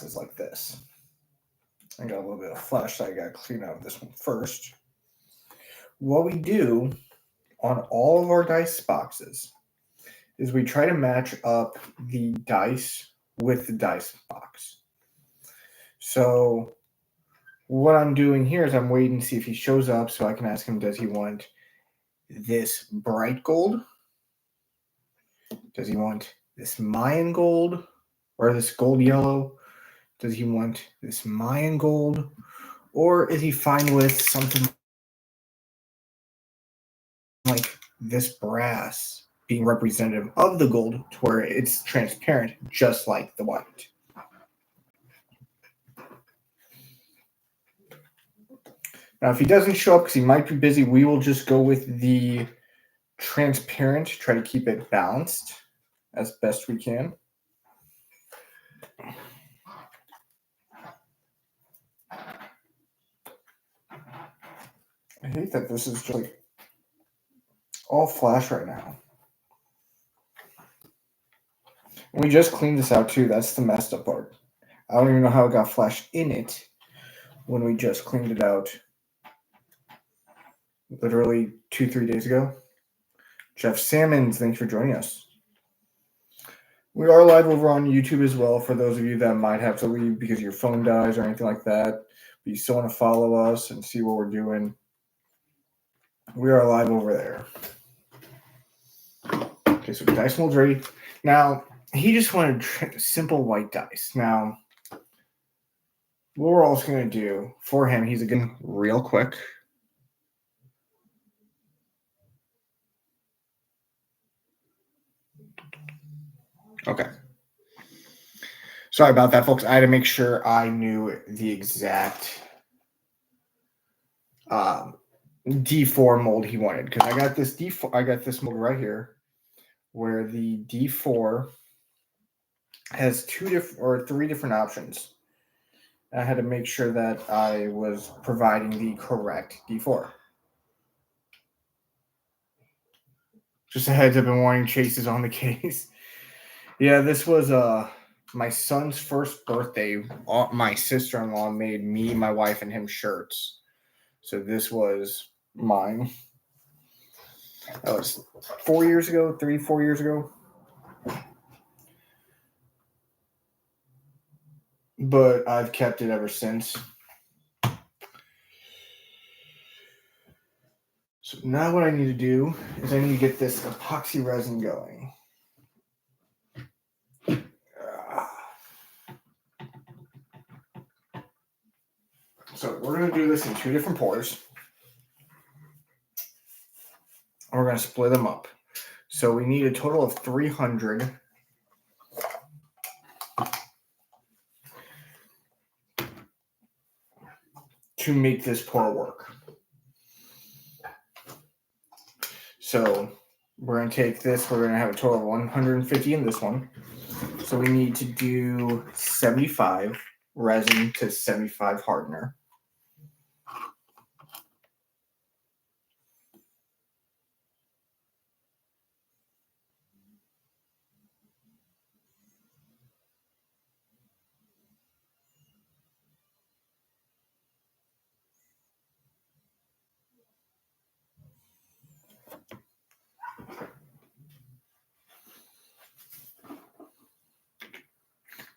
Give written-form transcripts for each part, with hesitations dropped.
boxes like this. I got a little bit of flesh, so I got to clean out this one first. What we do on all of our dice boxes is we try to match up the dice with the dice box. So what I'm doing here is I'm waiting to see if he shows up so I can ask him, does he want this bright gold? Does he want this Mayan gold or this gold yellow? Does he want this Mayan gold? Or is he fine with something like this brass being representative of the gold to where it's transparent just like the white? Now, if he doesn't show up because he might be busy, we will just go with the transparent, try to keep it balanced as best we can. I hate that this is just like all flash right now. We just cleaned this out too. That's the messed up part. I don't even know how it got flash in it when we just cleaned it out literally 2-3 days ago. Jeff Sammons, thanks for joining us. We are live over on YouTube as well for those of you that might have to leave because your phone dies or anything like that, but you still want to follow us and see what we're doing. We are live over there. Okay, so dice mold's ready. Now, he just wanted simple white dice. Now, what we're also going to do for him, he's going to real quick. Okay. Sorry about that, folks. I had to make sure I knew the exact D4 mold he wanted because I got this D4. I got this mold right here where the D4 has 3 different options. I had to make sure that I was providing the correct D4. Just a heads up, been wanting chases on the case. Yeah, this was my son's first birthday. My sister-in-law made me, my wife, and him shirts. So this was mine. That was 4 years ago, 3-4 years ago. But I've kept it ever since. So now what I need to do is I need to get this epoxy resin going. So we're going to do this in 2 different pours. And we're going to split them up. So we need a total of 300. To make this pour work. So we're going to take this. We're going to have a total of 150 in this one. So we need to do 75 resin to 75 hardener.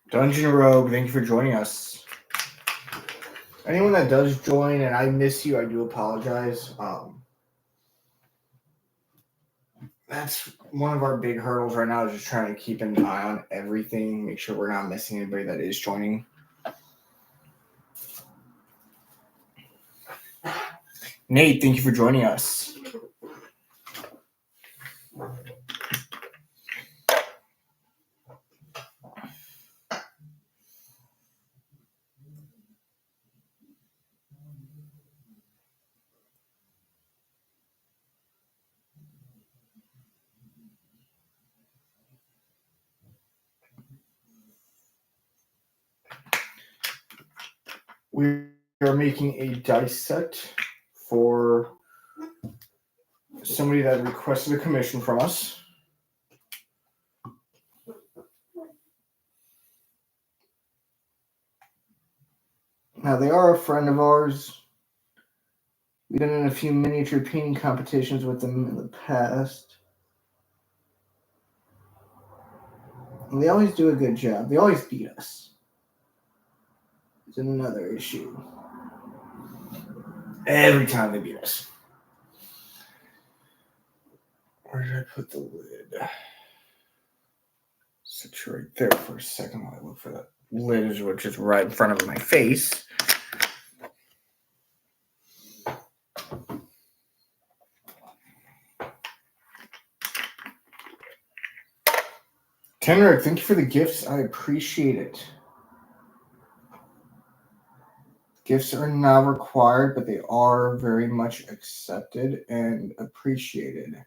Dungeon Rogue, thank you for joining us. Anyone that does join and I miss you, I do apologize. That's one of our big hurdles right now is just trying to keep an eye on everything, make sure we're not missing anybody that is joining. Nate, thank you for joining us. We are making a dice set for somebody that requested a commission from us. Now, they are a friend of ours. We've been in a few miniature painting competitions with them in the past. And they always do a good job. They always beat us. It's another issue. Every time they beat us. Where did I put the lid? Sit right there for a second while I look for that lid, which is right in front of my face. Tenrick, thank you for the gifts. I appreciate it. Gifts are not required, but they are very much accepted and appreciated.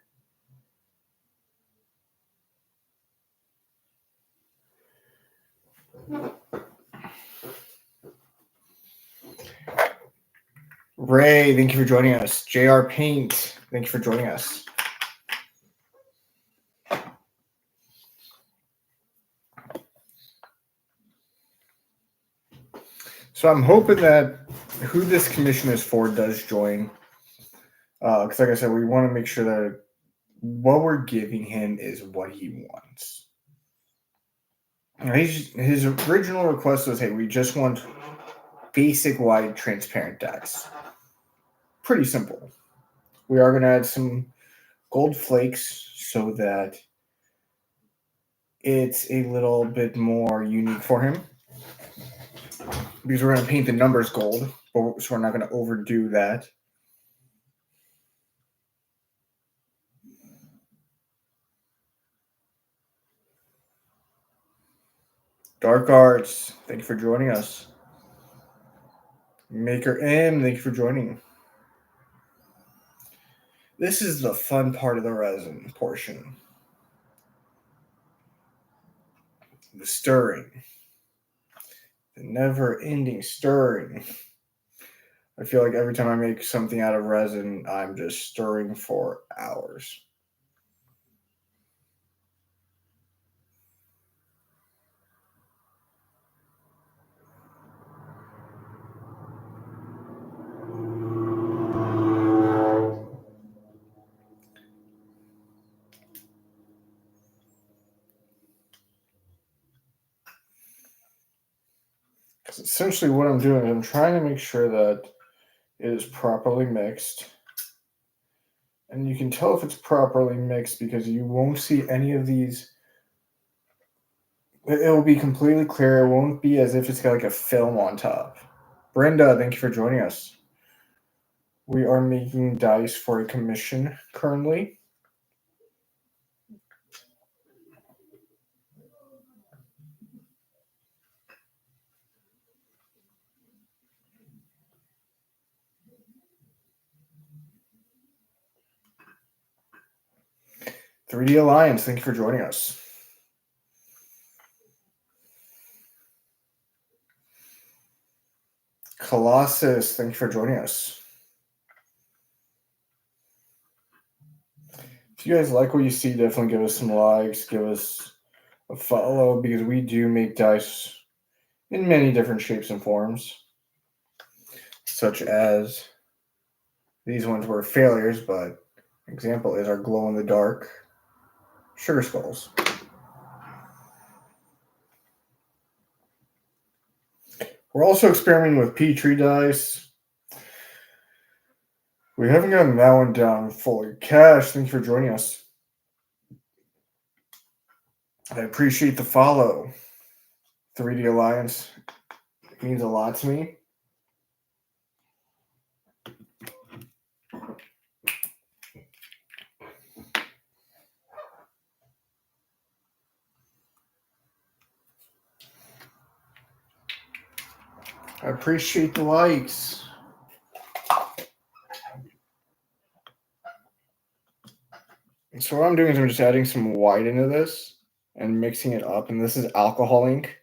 Ray, thank you for joining us. JR Paint, thank you for joining us. So I'm hoping that who this commission is for does join. Because like I said, we want to make sure that what we're giving him is what he wants. His original request was, hey, we just want basic white transparent dies. Pretty simple. We are going to add some gold flakes so that it's a little bit more unique for him. Because we're going to paint the numbers gold, so we're not going to overdo that. Dark Arts, thank you for joining us. Maker M, thank you for joining. This is the fun part of the resin portion. The stirring. The never-ending stirring. I feel like every time I make something out of resin, I'm just stirring for hours. Because essentially what I'm doing is I'm trying to make sure that it is properly mixed. And you can tell if it's properly mixed because you won't see any of these. It will be completely clear. It won't be as if it's got like a film on top. Brenda, thank you for joining us. We are making dice for a commission currently. "3D Alliance", thank you for joining us. Colossus, thank you for joining us. If you guys like what you see, definitely give us some likes, give us a follow, because we do make dice in many different shapes and forms, such as these ones were failures, but an example is our glow-in-the-dark sugar skulls. We're also experimenting with Petri dice. We haven't gotten that one down fully. Cash, thank you for joining us. I appreciate the follow. 3D Alliance means a lot to me. I appreciate the likes. So what I'm doing is I'm just adding some white into this and mixing it up. And this is alcohol ink.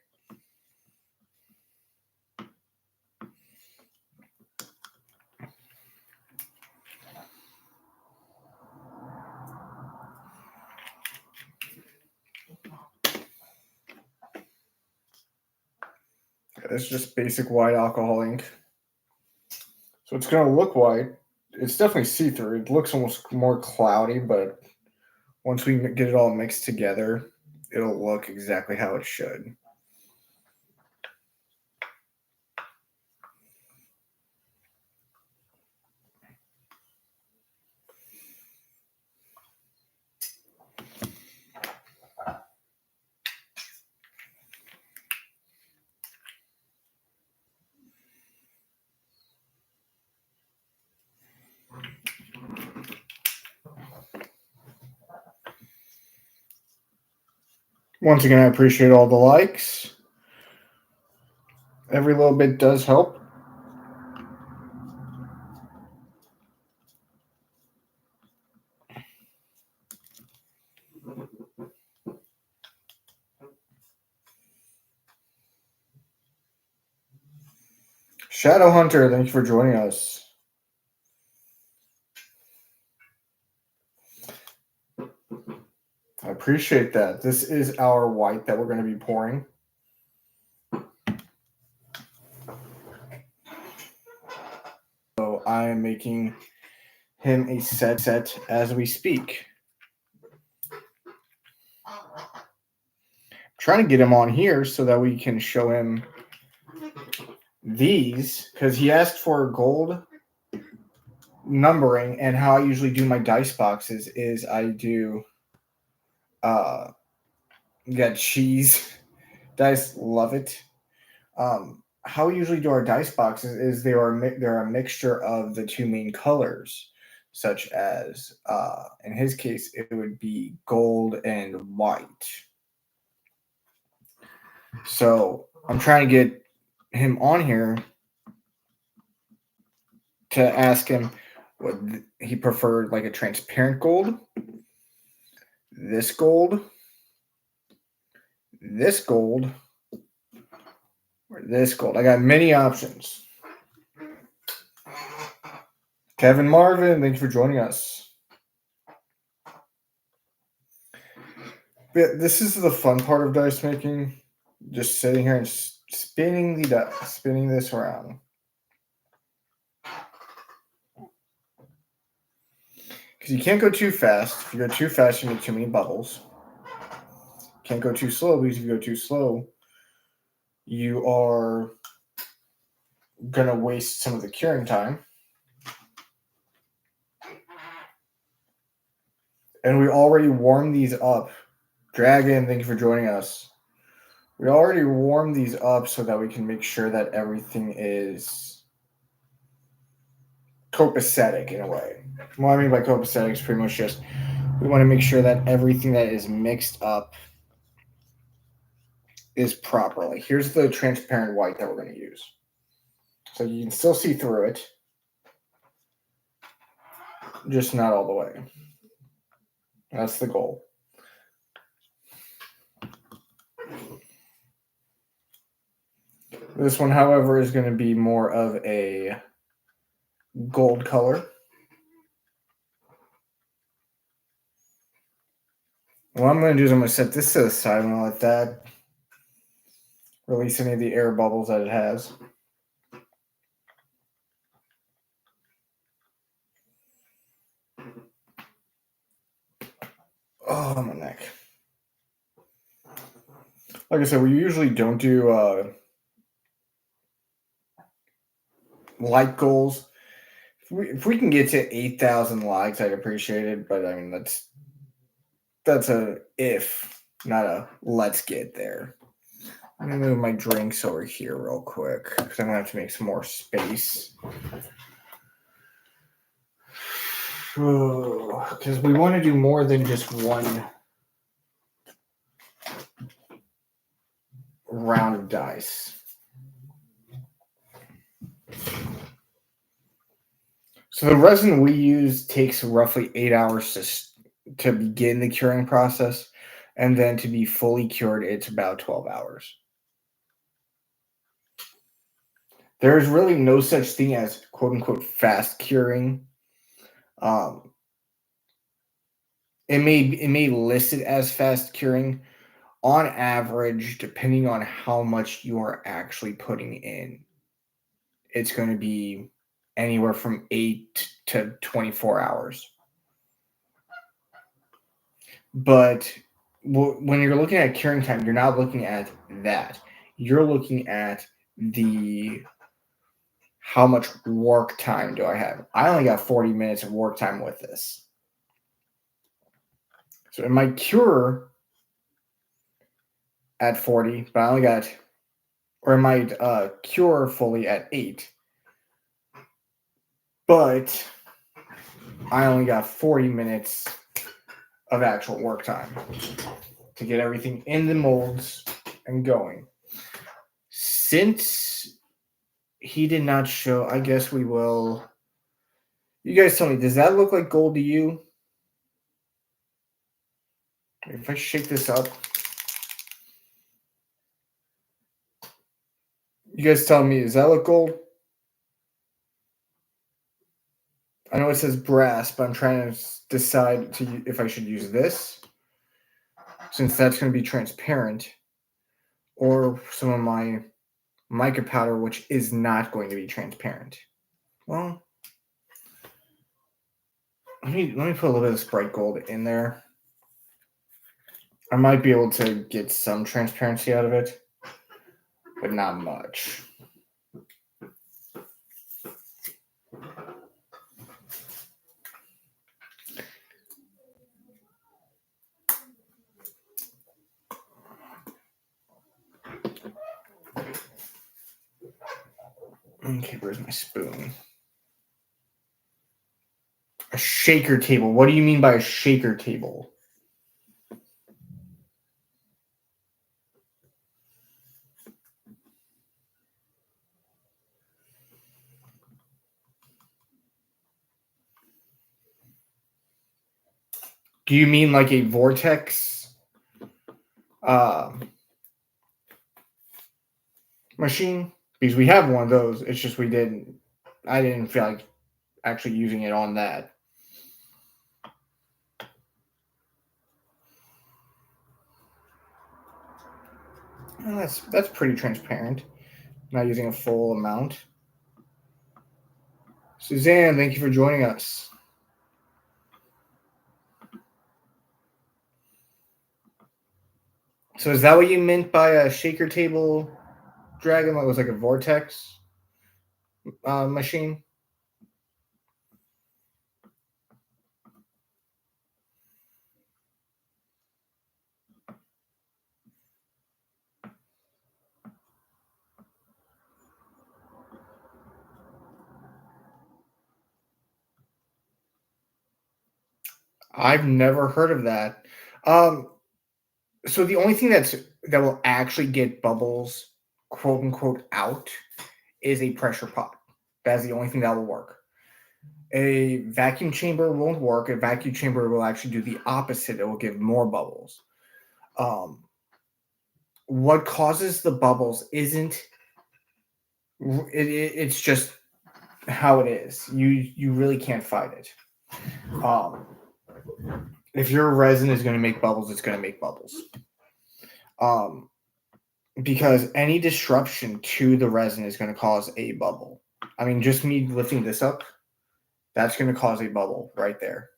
It's just basic white alcohol ink. So it's going to look white. It's definitely see-through. It looks almost more cloudy, but once we get it all mixed together, it'll look exactly how it should. Once again, I appreciate all the likes. Every little bit does help. Shadow Hunter, thank you for joining us. I appreciate that. This is our white that we're going to be pouring. So I am making him a set as we speak. Trying to get him on here so that we can show him these, because he asked for gold numbering, and how I usually do my dice boxes is I do got cheese dice, love it. How we usually do our dice boxes is they're a mixture of the two main colors, such as in his case it would be gold and white. So I'm trying to get him on here to ask him what he preferred, like a transparent gold, this gold, this gold, or this gold. I got many options. Kevin Marvin, thank you for joining us. But this is the fun part of dice making. Just sitting here and spinning the dice, spinning this around. Because you can't go too fast. If you go too fast, you make too many bubbles. Can't go too slow, because if you go too slow, you are going to waste some of the curing time. And we already warmed these up. Dragon, thank you for joining us. We already warmed these up so that we can make sure that everything is copacetic in a way. What I mean by copacetic is pretty much just we want to make sure that everything that is mixed up is properly. Here's the transparent white that we're going to use. So you can still see through it, just not all the way. That's the goal. This one, however, is going to be more of a gold color. What I'm going to do is I'm going to set this to the side. I'm going to let that release any of the air bubbles that it has. Oh, my neck. Like I said, we usually don't do like goals. If we can get to 8,000 likes, I'd appreciate it. But I mean, that's a if, not a let's get there. I'm gonna move my drinks over here real quick because I'm gonna have to make some more space. Because we want to do more than just one round of dice. So the resin we use takes roughly 8 hours to begin the curing process, and then to be fully cured, it's about 12 hours. There is really no such thing as quote unquote fast curing. It may list it as fast curing on average, depending on how much you are actually putting in, it's going to be anywhere from 8 to 24 hours. But when you're looking at curing time, you're not looking at that. You're looking at the how much work time do I have? I only got 40 minutes of work time with this. So it might cure at 40, but I only got, or it might cure fully at 8. But I only got 40 minutes of actual work time to get everything in the molds and going. Since he did not show, I guess we will. You guys tell me, does that look like gold to you? If I shake this up, you guys tell me, does that look gold? I know it says brass, but I'm trying to decide if I should use this, since that's going to be transparent, or some of my mica powder, which is not going to be transparent. Well, let me put a little bit of Sprite Gold in there. I might be able to get some transparency out of it, but not much. Okay, where's my spoon? A shaker table. What do you mean by a shaker table? Do you mean like a vortex machine? Because we have one of those. It's just I didn't feel like actually using it on that. Well, that's pretty transparent. Not using a full amount. Suzanne, thank you for joining us. So is that what you meant by a shaker table dragon that was like a vortex machine? I've never heard of that. So the only thing that will actually get bubbles, quote unquote, out is a pressure pot. That's the only thing that will work. A vacuum chamber won't work. A vacuum chamber will actually do the opposite. It will give more bubbles. What causes the bubbles isn't. It's just how it is. You really can't fight it. If your resin is going to make bubbles, it's going to make bubbles. Because any disruption to the resin is going to cause a bubble. I mean, just me lifting this up, that's going to cause a bubble right there.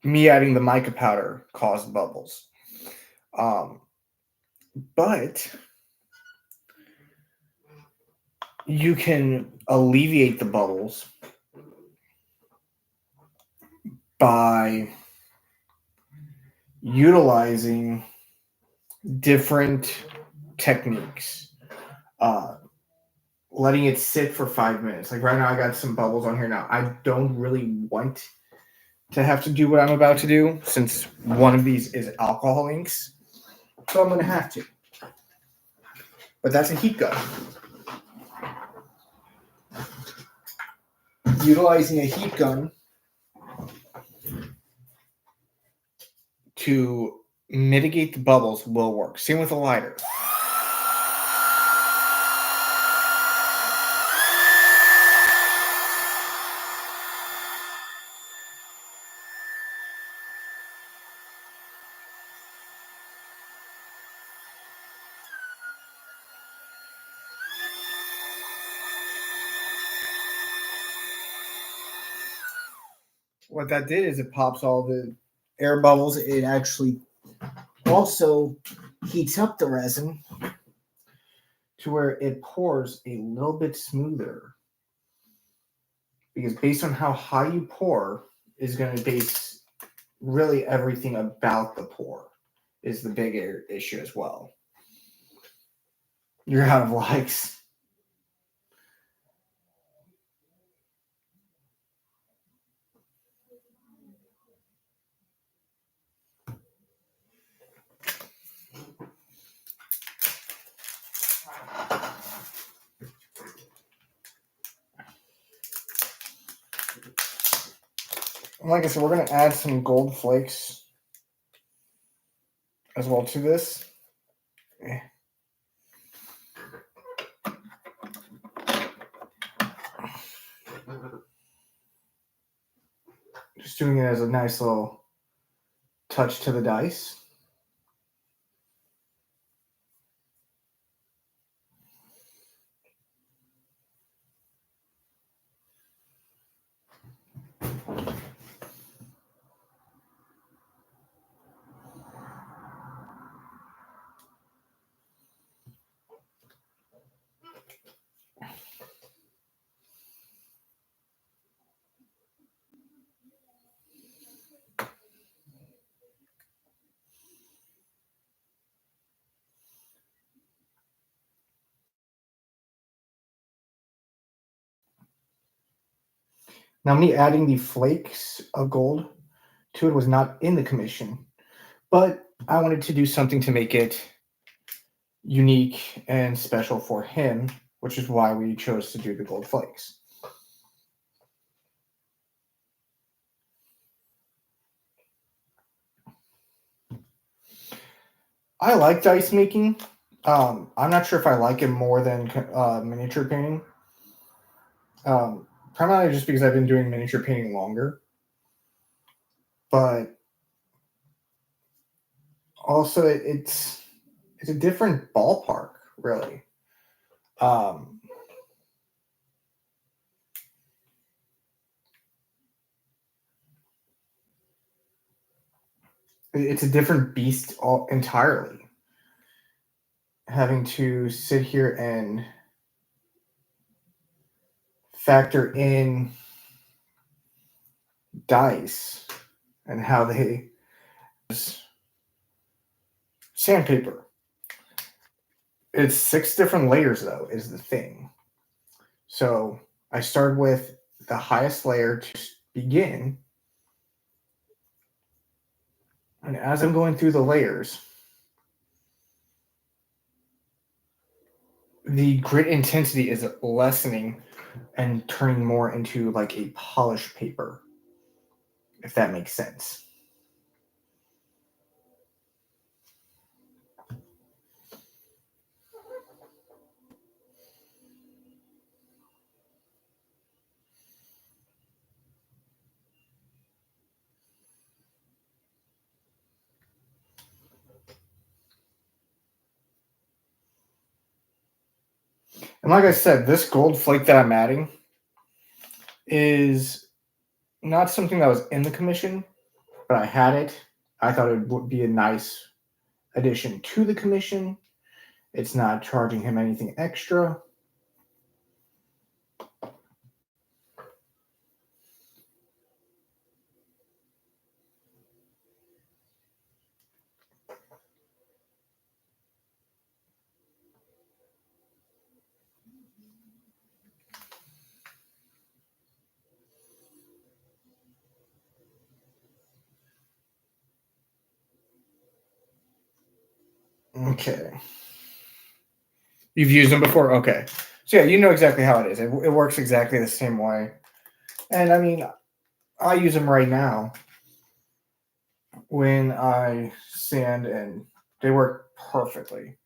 Me adding the mica powder caused bubbles. But you can alleviate the bubbles by utilizing different techniques. Letting it sit for 5 minutes. Like right now, I got some bubbles on here now. I don't really want to have to do what I'm about to do since one of these is alcohol inks. So I'm going to have to. But that's a heat gun. Utilizing a heat gun to mitigate the bubbles will work. Same with a lighter. what that did is it pops all the air bubbles. It actually also heats up the resin to where it pours a little bit smoother. Because based on how high you pour is going to base really everything about the pour is the big issue as well. You're out of likes. Like I said, we're going to add some gold flakes as well to this. Just doing it as a nice little touch to the dice. Now, me adding the flakes of gold to it was not in the commission, but I wanted to do something to make it unique and special for him, which is why we chose to do the gold flakes. I like dice making. I'm not sure if I like it more than miniature painting. Primarily just because I've been doing miniature painting longer. But also it's a different ballpark, really. It's a different beast entirely. Having to sit here and factor in dice and how they sandpaper. It's 6 different layers, though, is the thing. So I start with the highest layer to begin. And as I'm going through the layers, the grit intensity is lessening and turning more into like a polished paper, if that makes sense. And like I said, this gold flake that I'm adding is not something that was in the commission, but I had it. I thought it would be a nice addition to the commission. It's not charging him anything extra. Okay. You've used them before? Okay. So yeah, you know exactly how it is. It works exactly the same way. And I mean, I use them right now when I sand, and they work perfectly.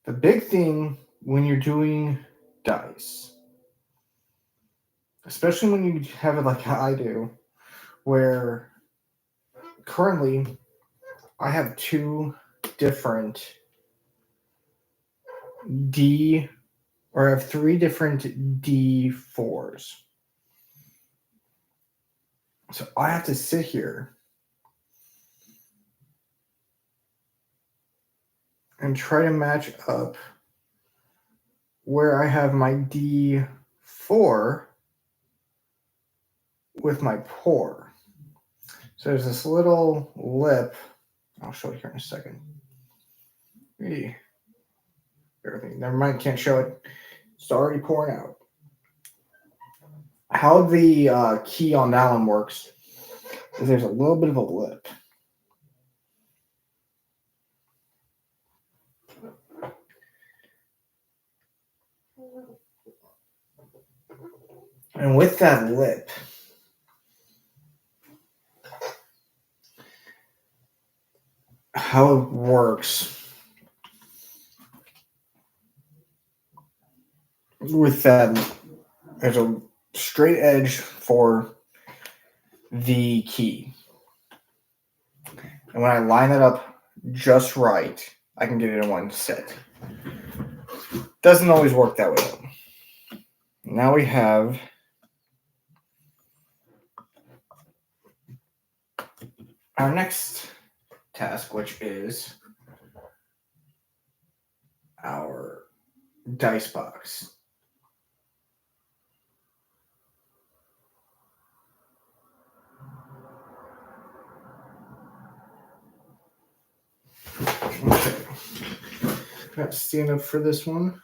The big thing when you're doing dice, especially when you have it like how I do, where currently I have 2 different I have 3 different D4s. So I have to sit here and try to match up where I have my D4 with my pour. So there's this little lip. I'll show it here in a second. Everything. Never mind, can't show it. It's already pouring out. How the key on that one works is there's a little bit of a lip. And with that lip, how it works with that, there's a straight edge for the key. And when I line it up just right, I can get it in one set. Doesn't always work that way though. Now we have our next task, which is our dice box. Okay. Got to stand up for this one.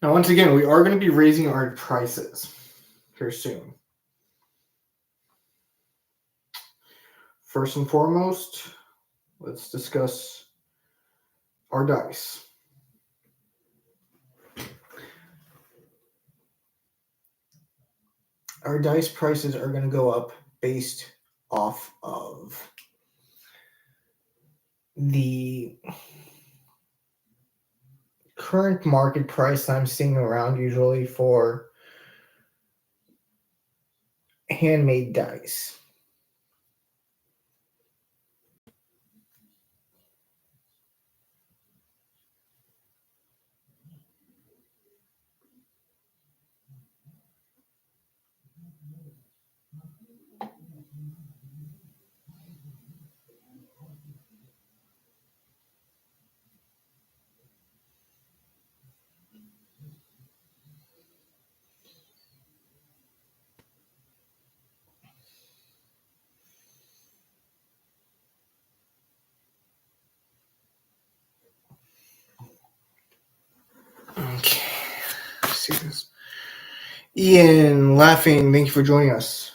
Now, once again, we are going to be raising our prices here soon. First and foremost, let's discuss our dice. Our dice prices are going to go up based off of the current market price I'm seeing around usually for handmade dice. Okay. Let's see this. Ian, laughing, thank you for joining us.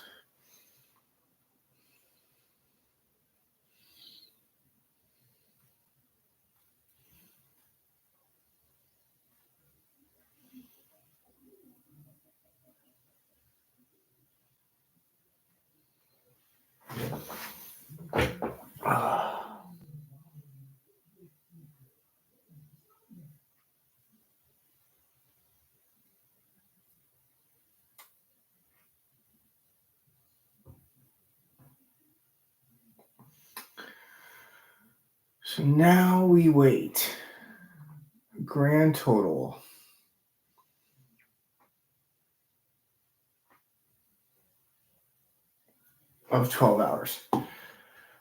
So now we wait. Grand total of 12 hours.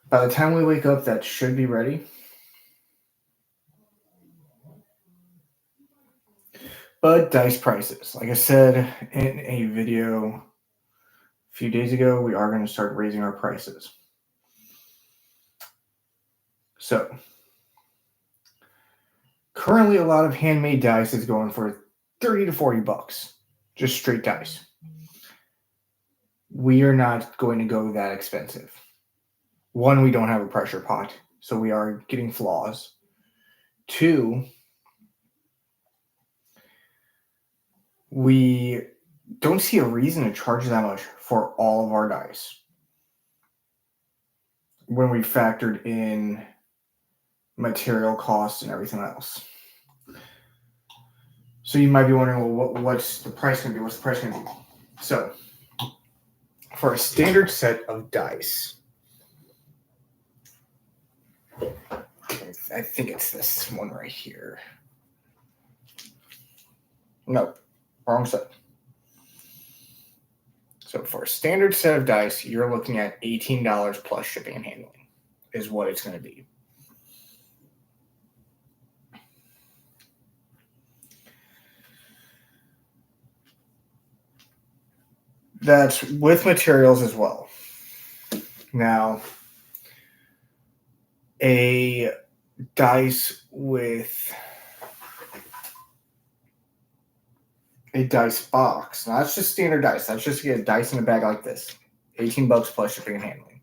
By the time we wake up, that should be ready. But dice prices. Like I said in a video a few days ago, we are going to start raising our prices. So, currently a lot of handmade dice is going for 30 to 40 bucks. Just straight dice. We are not going to go that expensive. One, we don't have a pressure pot, so we are getting flaws. Two, we don't see a reason to charge that much for all of our dice when we factored in material costs and everything else. So you might be wondering, well, what's the price going to be? What's the price going to be? So for a standard set of dice, I think it's this one right here. No, wrong set. So for a standard set of dice, you're looking at $18 plus shipping and handling is what it's going to be. That's with materials as well. Now, a dice with a dice box. Now, that's just standard dice. That's just to get a dice in a bag like this. $18 plus shipping and handling.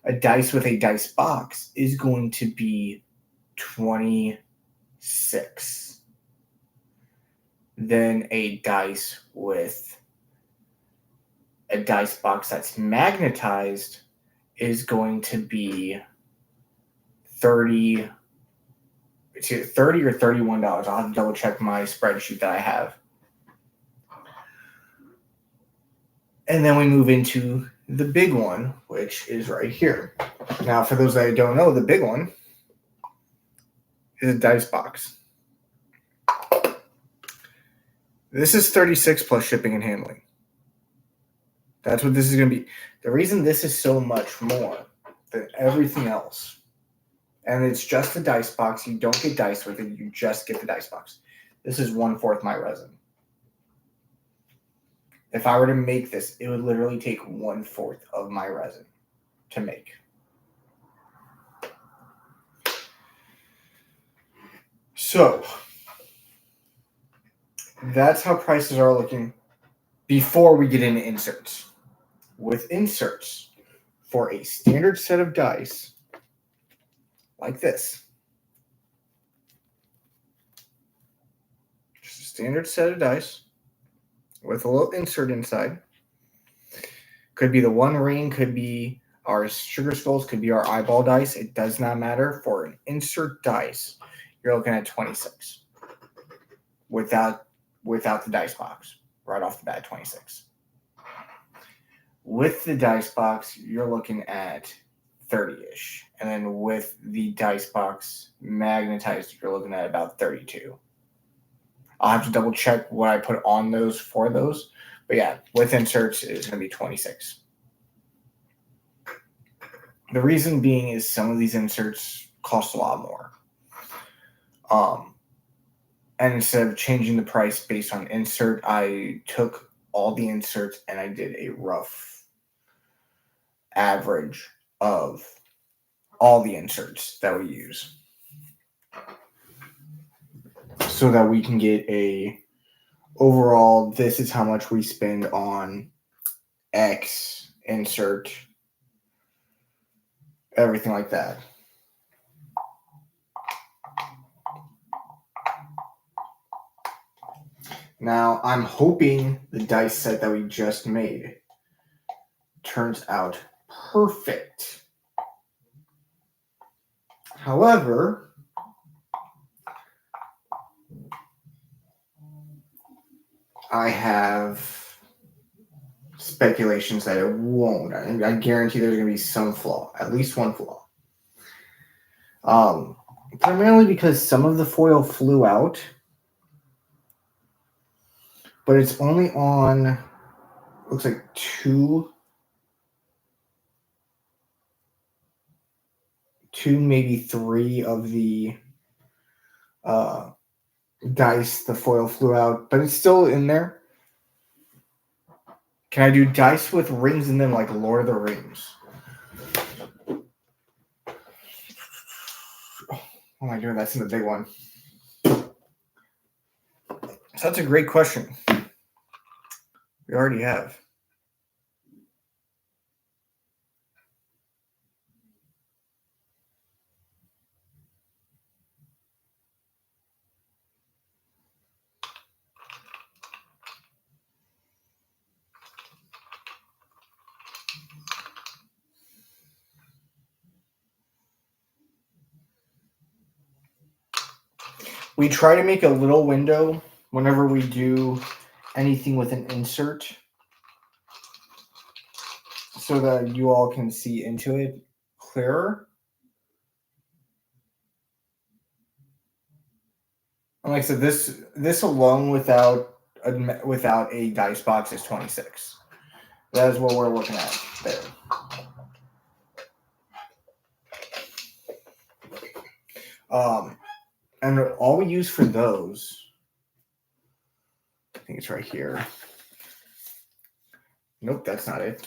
A dice with a dice box is going to be $26. Then a dice with a dice box that's magnetized is going to be $30 or $31. I'll have to double check my spreadsheet that I have. And then we move into the big one, which is right here. Now, for those that don't know, the big one is a dice box. This is $36 plus shipping and handling. That's what this is going to be. The reason this is so much more than everything else, and it's just a dice box. You don't get dice with it. You just get the dice box. This is 1/4 my resin. If I were to make this, it would literally take 1/4 of my resin to make. So that's how prices are looking before we get into inserts. With inserts, for a standard set of dice like this, just a standard set of dice with a little insert inside. Could be the One Ring, could be our Sugar Skulls, could be our eyeball dice. It does not matter. For an insert dice, you're looking at $26 without the dice box. Right off the bat, $26. With the dice box, you're looking at $30-ish. And then with the dice box magnetized, you're looking at about $32. I'll have to double check what I put on those for those. But yeah, with inserts, it's going to be $26. The reason being is some of these inserts cost a lot more. And instead of changing the price based on insert, I took all the inserts and I did a rough average of all the inserts that we use, so that we can get a overall, this is how much we spend on X insert, everything like that. Now, I'm hoping the dice set that we just made turns out perfect. However, I have speculations that it won't. I guarantee there's going to be some flaw, at least one flaw. Primarily because some of the foil flew out, but it's only on, looks like two, maybe three of the dice. The foil flew out, but it's still in there. Can I do dice with rings in them like Lord of the Rings? Oh my god, that's in the big one. So that's a great question. We already have. We try to make a little window whenever we do anything with an insert so that you all can see into it clearer. And like I said, this alone without a dice box is 26. That is what we're looking at there. And all we use for those, I think it's right here. Nope, that's not it.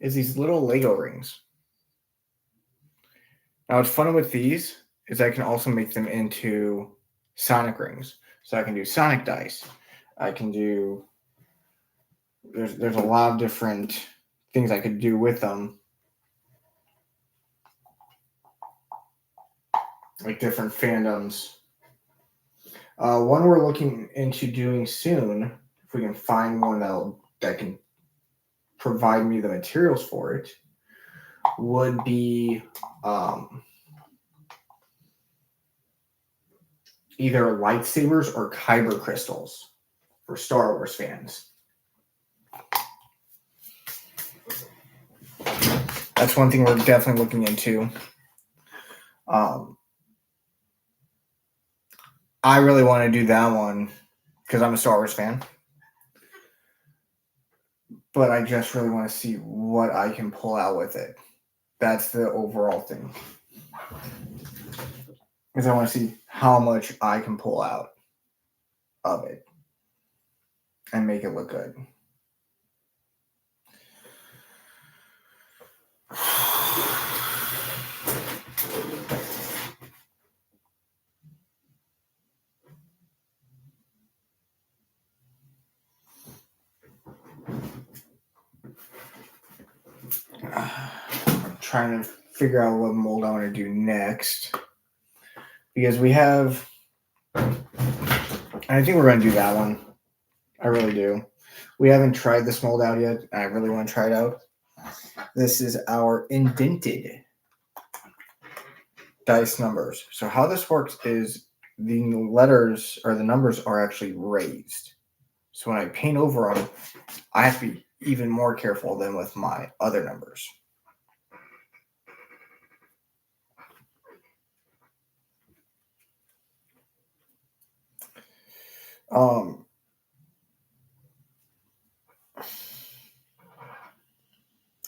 Is these little Lego rings. Now, what's fun with these is I can also make them into Sonic rings. So I can do Sonic dice. I can do. There's a lot of different things I could do with them. Like different fandoms. One we're looking into doing soon, if we can find one that can provide me the materials for it, would be either lightsabers or kyber crystals for Star Wars fans. That's one thing we're definitely looking into. I really want to do that one because I'm a Star Wars fan. But I just really want to see what I can pull out with it. That's the overall thing. Because I want to see how much I can pull out of it and make it look good. I'm trying to figure out what mold I want to do next. Because we have, I think we're going to do that one. I really do. We haven't tried this mold out yet. I really want to try it out. This is our indented dice numbers. So how this works is the letters or the numbers are actually raised. So when I paint over them, I have to be even more careful than with my other numbers.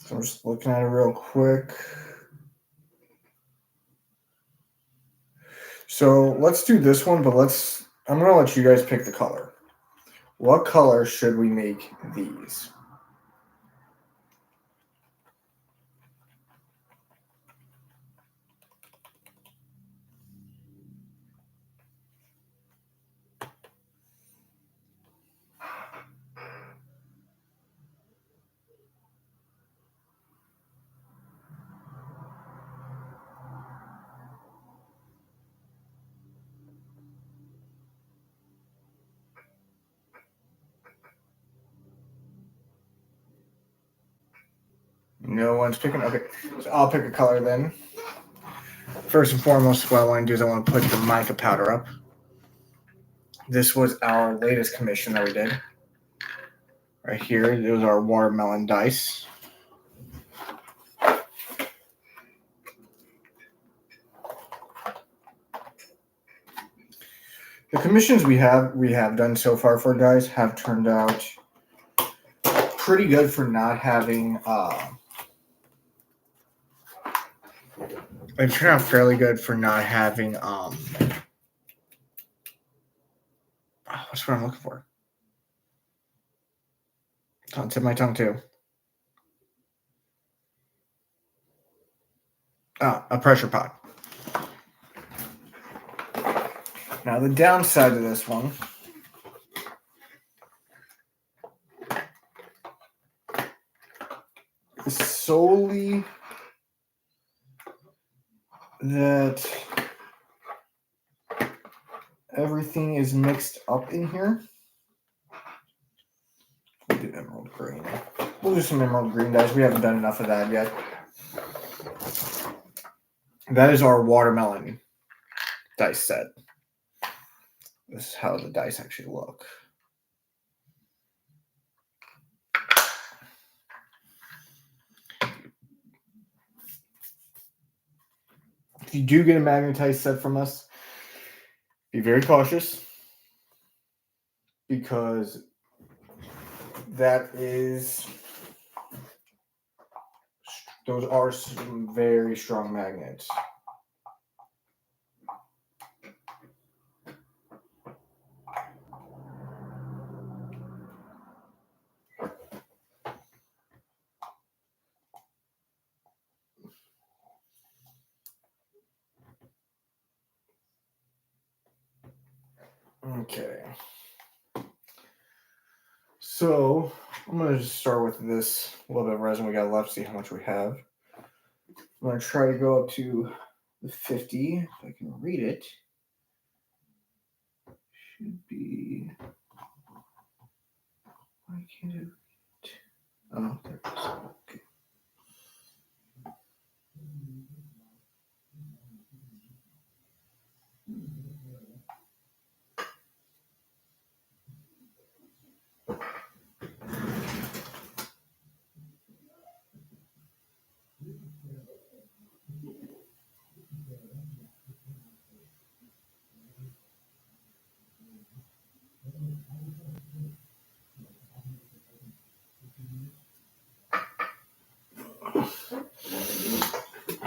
So I'm just looking at it real quick. So let's do this one, but I'm going to let you guys pick the color. What color should we make these? No one's picking. Okay, so I'll pick a color then. First and foremost, what I want to do is I want to put the mica powder up. This was our latest commission that we did. Right here, it was our watermelon dice. The commissions we have done so far for guys have turned out pretty good for not having. They've turned out fairly good for not having. What's what I'm looking for? It's on tip of my tongue too. A pressure pot. Now the downside of this one is solely that everything is mixed up in here. We'll do emerald green. We'll do some emerald green, guys. We haven't done enough of that yet. That is our watermelon dice set. This is how the dice actually look. If you do get a magnetized set from us, be very cautious because those are some very strong magnets. Okay. So I'm going to just start with this little bit of resin we got left, see how much we have. I'm going to try to go up to the 50, if I can read it. Should be. Why can't I read it? Oh, there it is. Okay.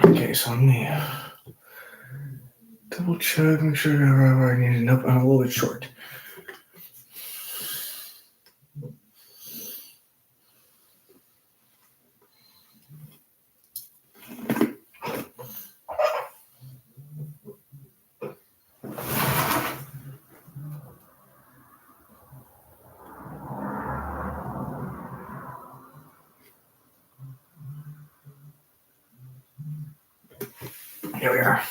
Okay, so let me double check, make sure I got right where I need it. Nope, I'm a little bit short. Here we are.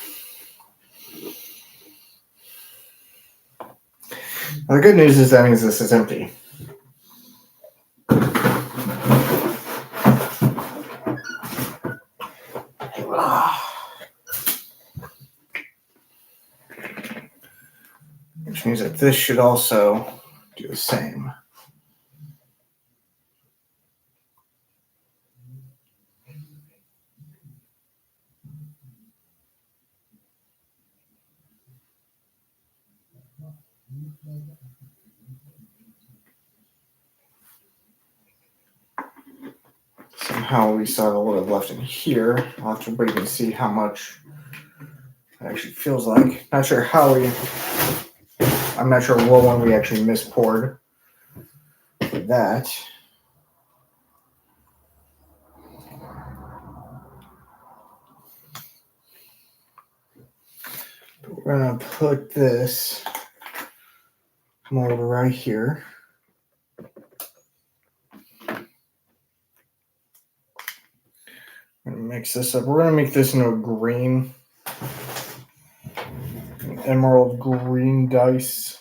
Well, the good news is that means this is empty. Which means that this should also do the same. Somehow we still have a little bit left in here. I'll have to wait and see how much it actually feels like. I'm not sure what one we actually mispoured for that. But we're gonna put this mold right here. I'm gonna mix this up. We're gonna make this into a green, emerald green dice.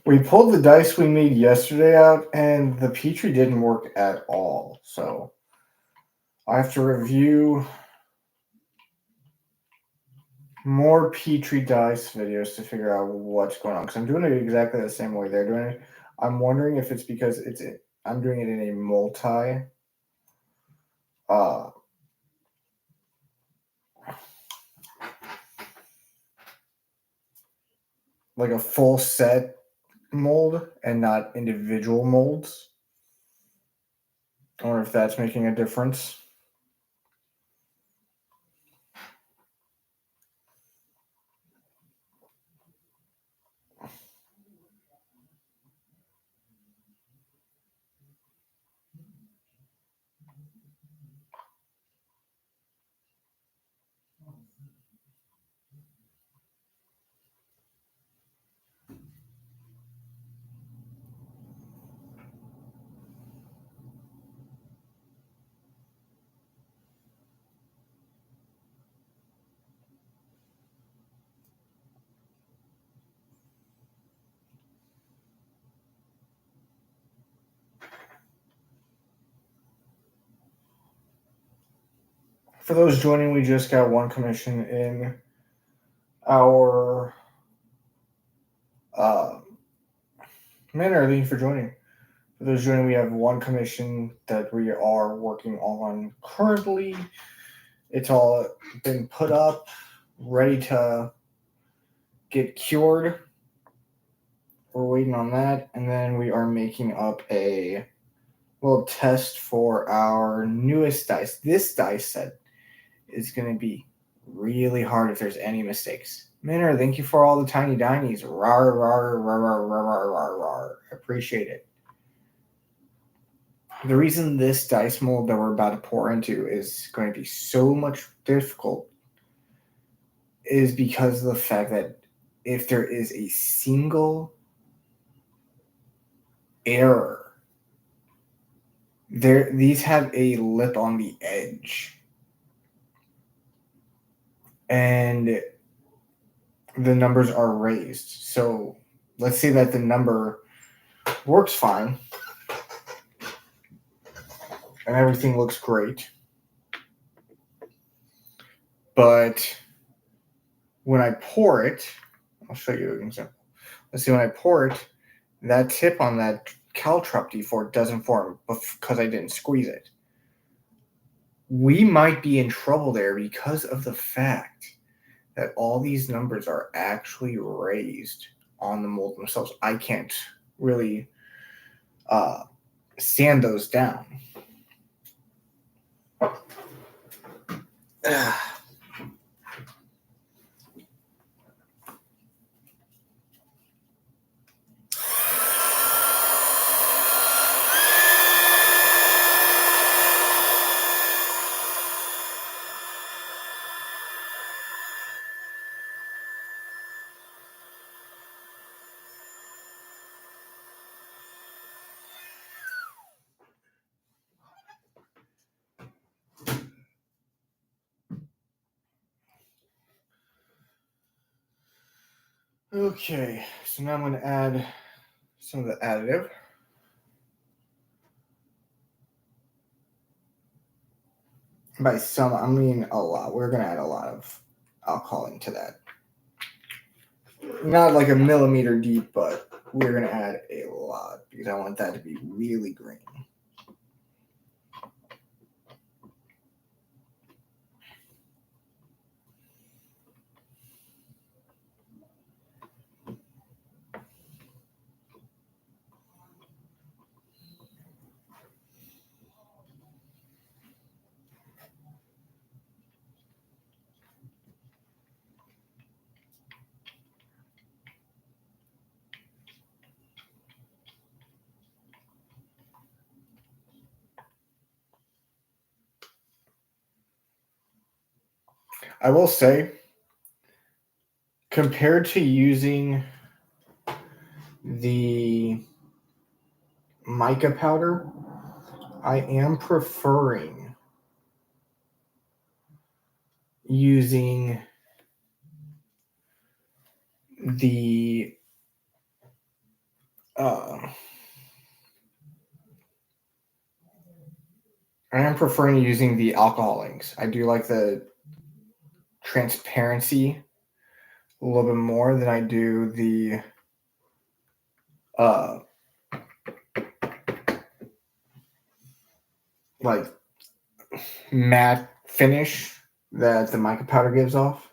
We pulled the dice we made yesterday out, and the Petri didn't work at all. So I have to review more Petri dice videos to figure out what's going on. Because I'm doing it exactly the same way they're doing it. I'm wondering if it's because I'm doing it in a multi. Like a full set mold and not individual molds. I wonder if that's making a difference. For those joining, we just got one commission in our manner. Thank you for joining. For those joining, we have one commission that we are working on currently. It's all been put up, ready to get cured. We're waiting on that, and then we are making up a little test for our newest dice. This dice set is going to be really hard if there's any mistakes. Minner, thank you for all the tiny dinies. Rar, rar, rar, rar, rar, rar, rar, rar. Appreciate it. The reason this dice mold that we're about to pour into is going to be so much difficult is because of the fact that if there is a single error, these have a lip on the edge. And the numbers are raised. So let's say that the number works fine and everything looks great. But when I pour it, I'll show you an example. Let's see, when I pour it, that tip on that caltrop D4 doesn't form because I didn't squeeze it. We might be in trouble there because of the fact that all these numbers are actually raised on the mold themselves. I can't really sand those down. Okay, so now I'm going to add some of the additive. By some, I mean a lot. We're going to add a lot of alcohol into that. Not like a millimeter deep, but we're going to add a lot because I want that to be really green. I will say, compared to using the mica powder, I am preferring using the alcohol inks. I do like the transparency a little bit more than I do the like matte finish that the mica powder gives off.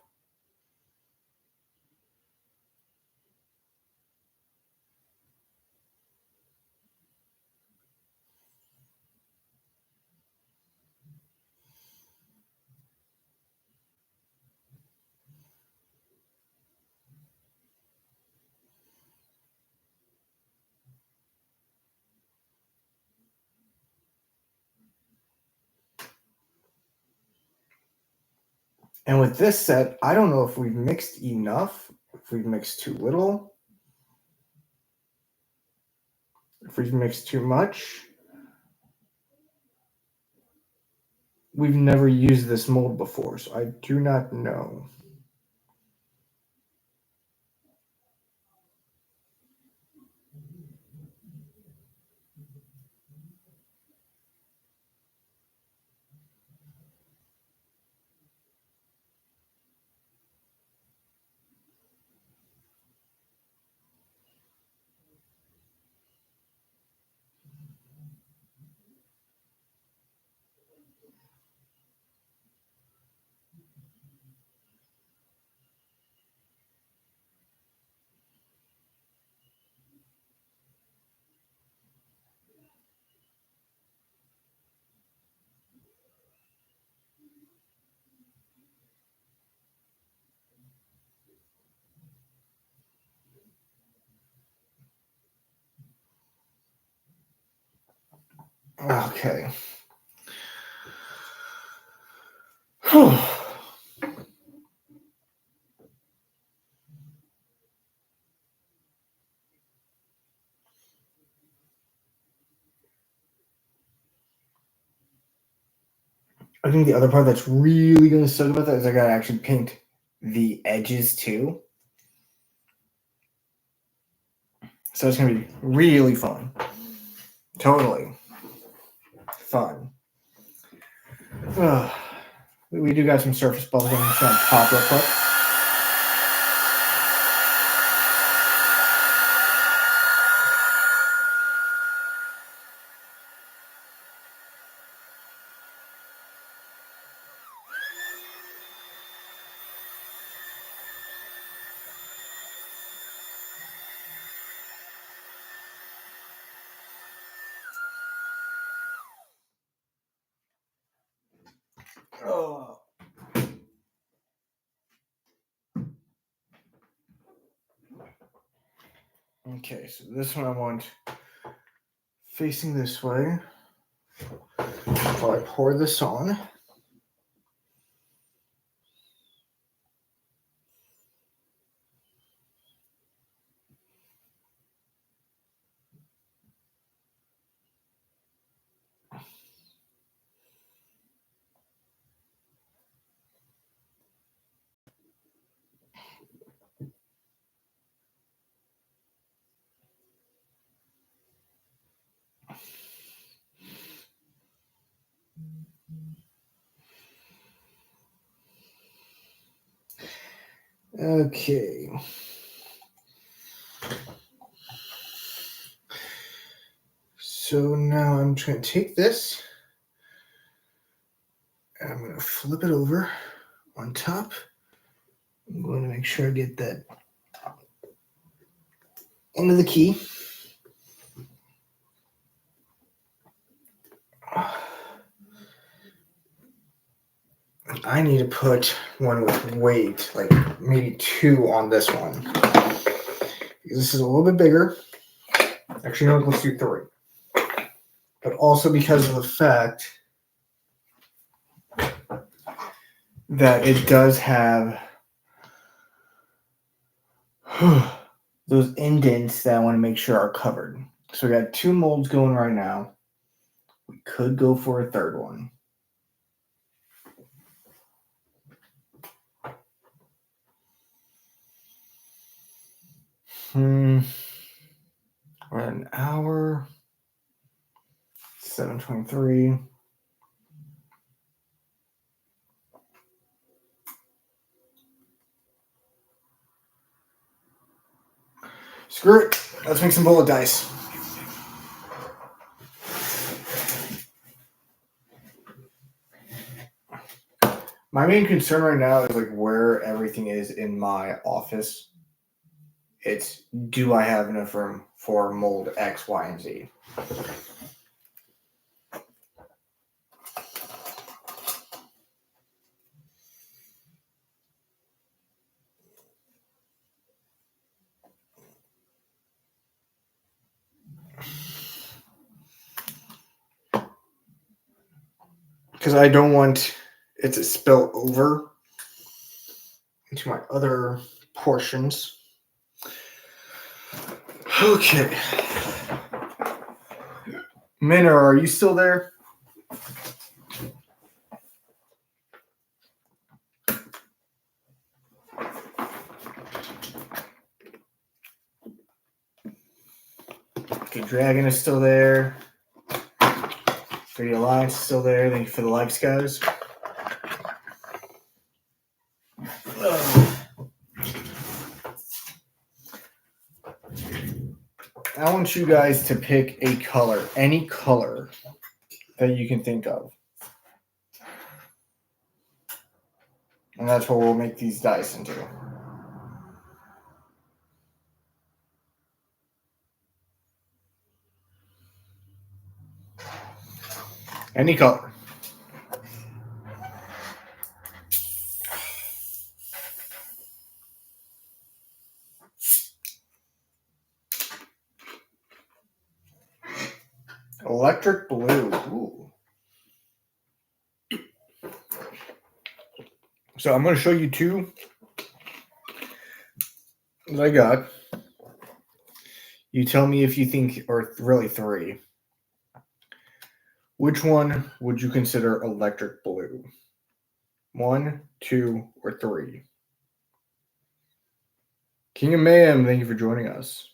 And with this set, I don't know if we've mixed enough, if we've mixed too little, if we've mixed too much. We've never used this mold before, so I do not know. Okay. Whew. I think the other part that's really going to suck about that is I got to actually paint the edges too. So it's going to be really fun. Totally fun. We do got some surface bubbles. I'm just going to pop real quick. Oh. Okay, so this one I want facing this way while I pour this on. Okay. So now I'm trying to take this and I'm going to flip it over on top. I'm going to make sure I get that into the key. I need to put one with weight, like maybe 2 on this one. This is a little bit bigger. Actually, no, let's do 3. But also because of the fact that it does have those indents that I want to make sure are covered. So we got 2 molds going right now. We could go for a 3rd one. We're at an hour. 7:23. Screw it. Let's make some bullet dice. My main concern right now is like where everything is in my office. It's, do I have enough room for mold X, Y, and Z? Because I don't want it to spill over into my other portions. Okay. Minna, are you still there? Okay, Dragon is still there. Video Alliance is still there. Thank you for the likes, guys. I want you guys to pick a color, any color that you can think of. And that's what we'll make these dice into. Any color. Electric blue. Ooh. So I'm going to show you two that I got. You tell me if you think, or really three. Which one would you consider electric blue? 1, 2, or 3? King of Mayhem, thank you for joining us.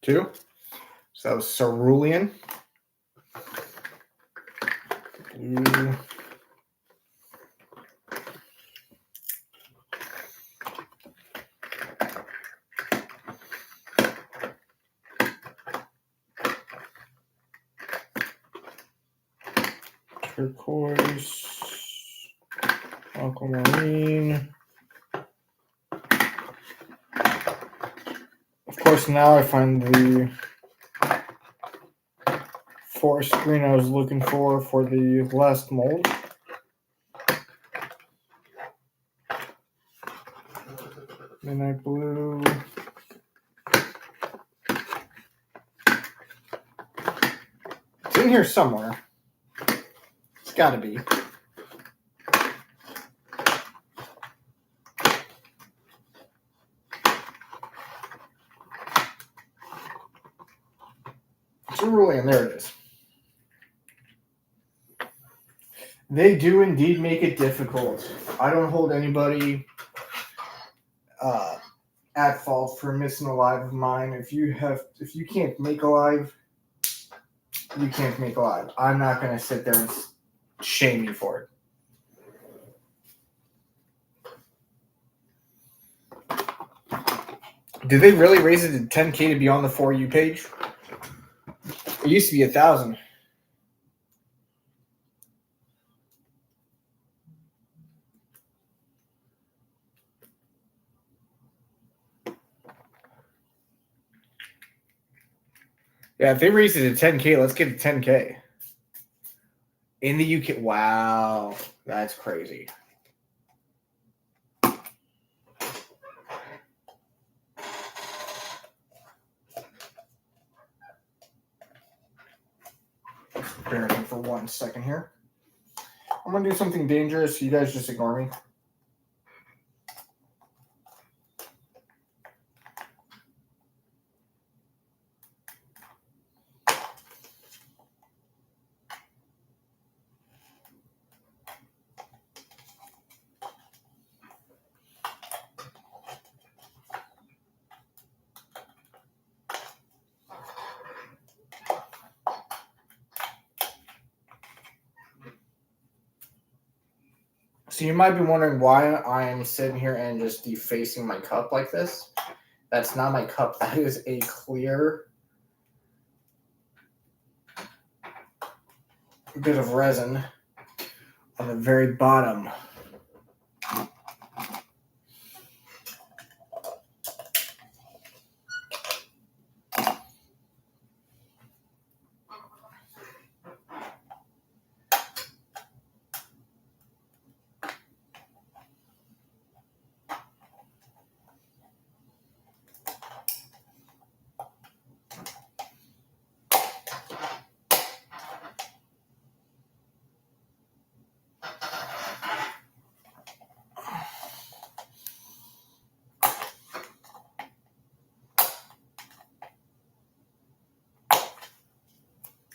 2. So that was Cerulean. Blue. Turquoise. Aquamarine. Of course, now I find the forest green I was looking for the last mold. Midnight blue. It's in here somewhere. It's got to be. Cerulean, there it is. They do indeed make it difficult. I don't hold anybody at fault for missing a live of mine. If you can't make a live, you can't make a live. I'm not going to sit there and shame you for it. Did they really raise it to 10K to be on the For You page? It used to be 1,000. Yeah, if they raise it to 10K, let's get to 10K. In the UK, wow, that's crazy. Bear with me for 1 second here. I'm going to do something dangerous. You guys just ignore me. So you might be wondering why I am sitting here and just defacing my cup like this. That's not my cup. That is a clear bit of resin on the very bottom.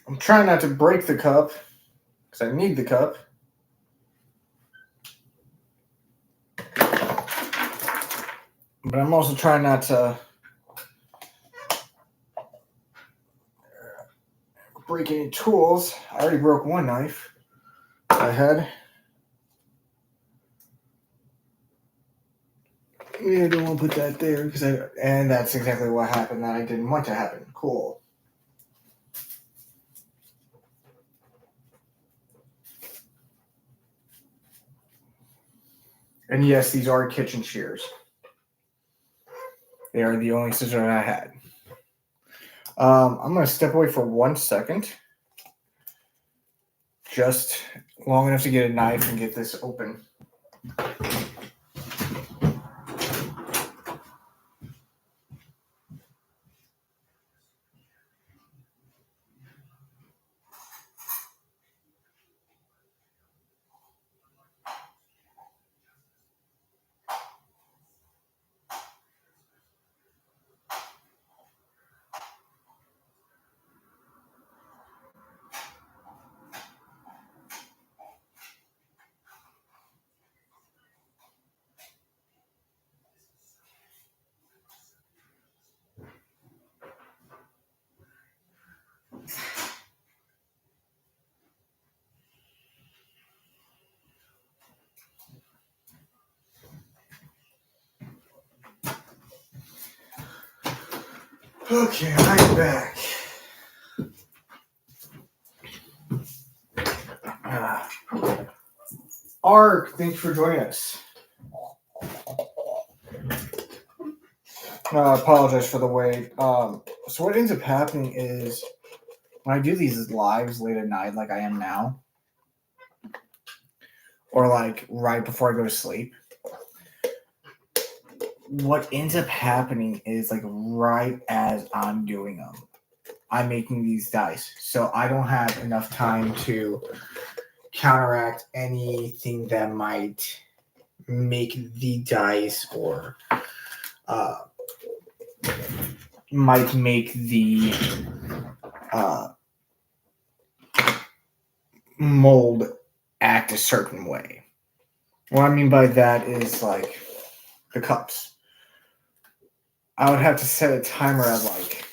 I'm trying not to break the cup because I need the cup. But I'm also trying not to break any tools. I already broke one knife I had. Yeah, I don't want to put that there and that's exactly what happened that I didn't want to happen. Cool. And yes, these are kitchen shears. They are the only scissors I had. I'm going to step away for 1 second. Just long enough to get a knife and get this open. Okay, I'm back. Ark, thanks for joining us. I apologize for the wait. So what ends up happening is when I do these lives late at night, like I am now, or like right before I go to sleep, what ends up happening is like right as I'm doing them, I'm making these dice. So I don't have enough time to counteract anything that might make the dice or might make the mold act a certain way. What I mean by that is like the cups. I would have to set a timer at like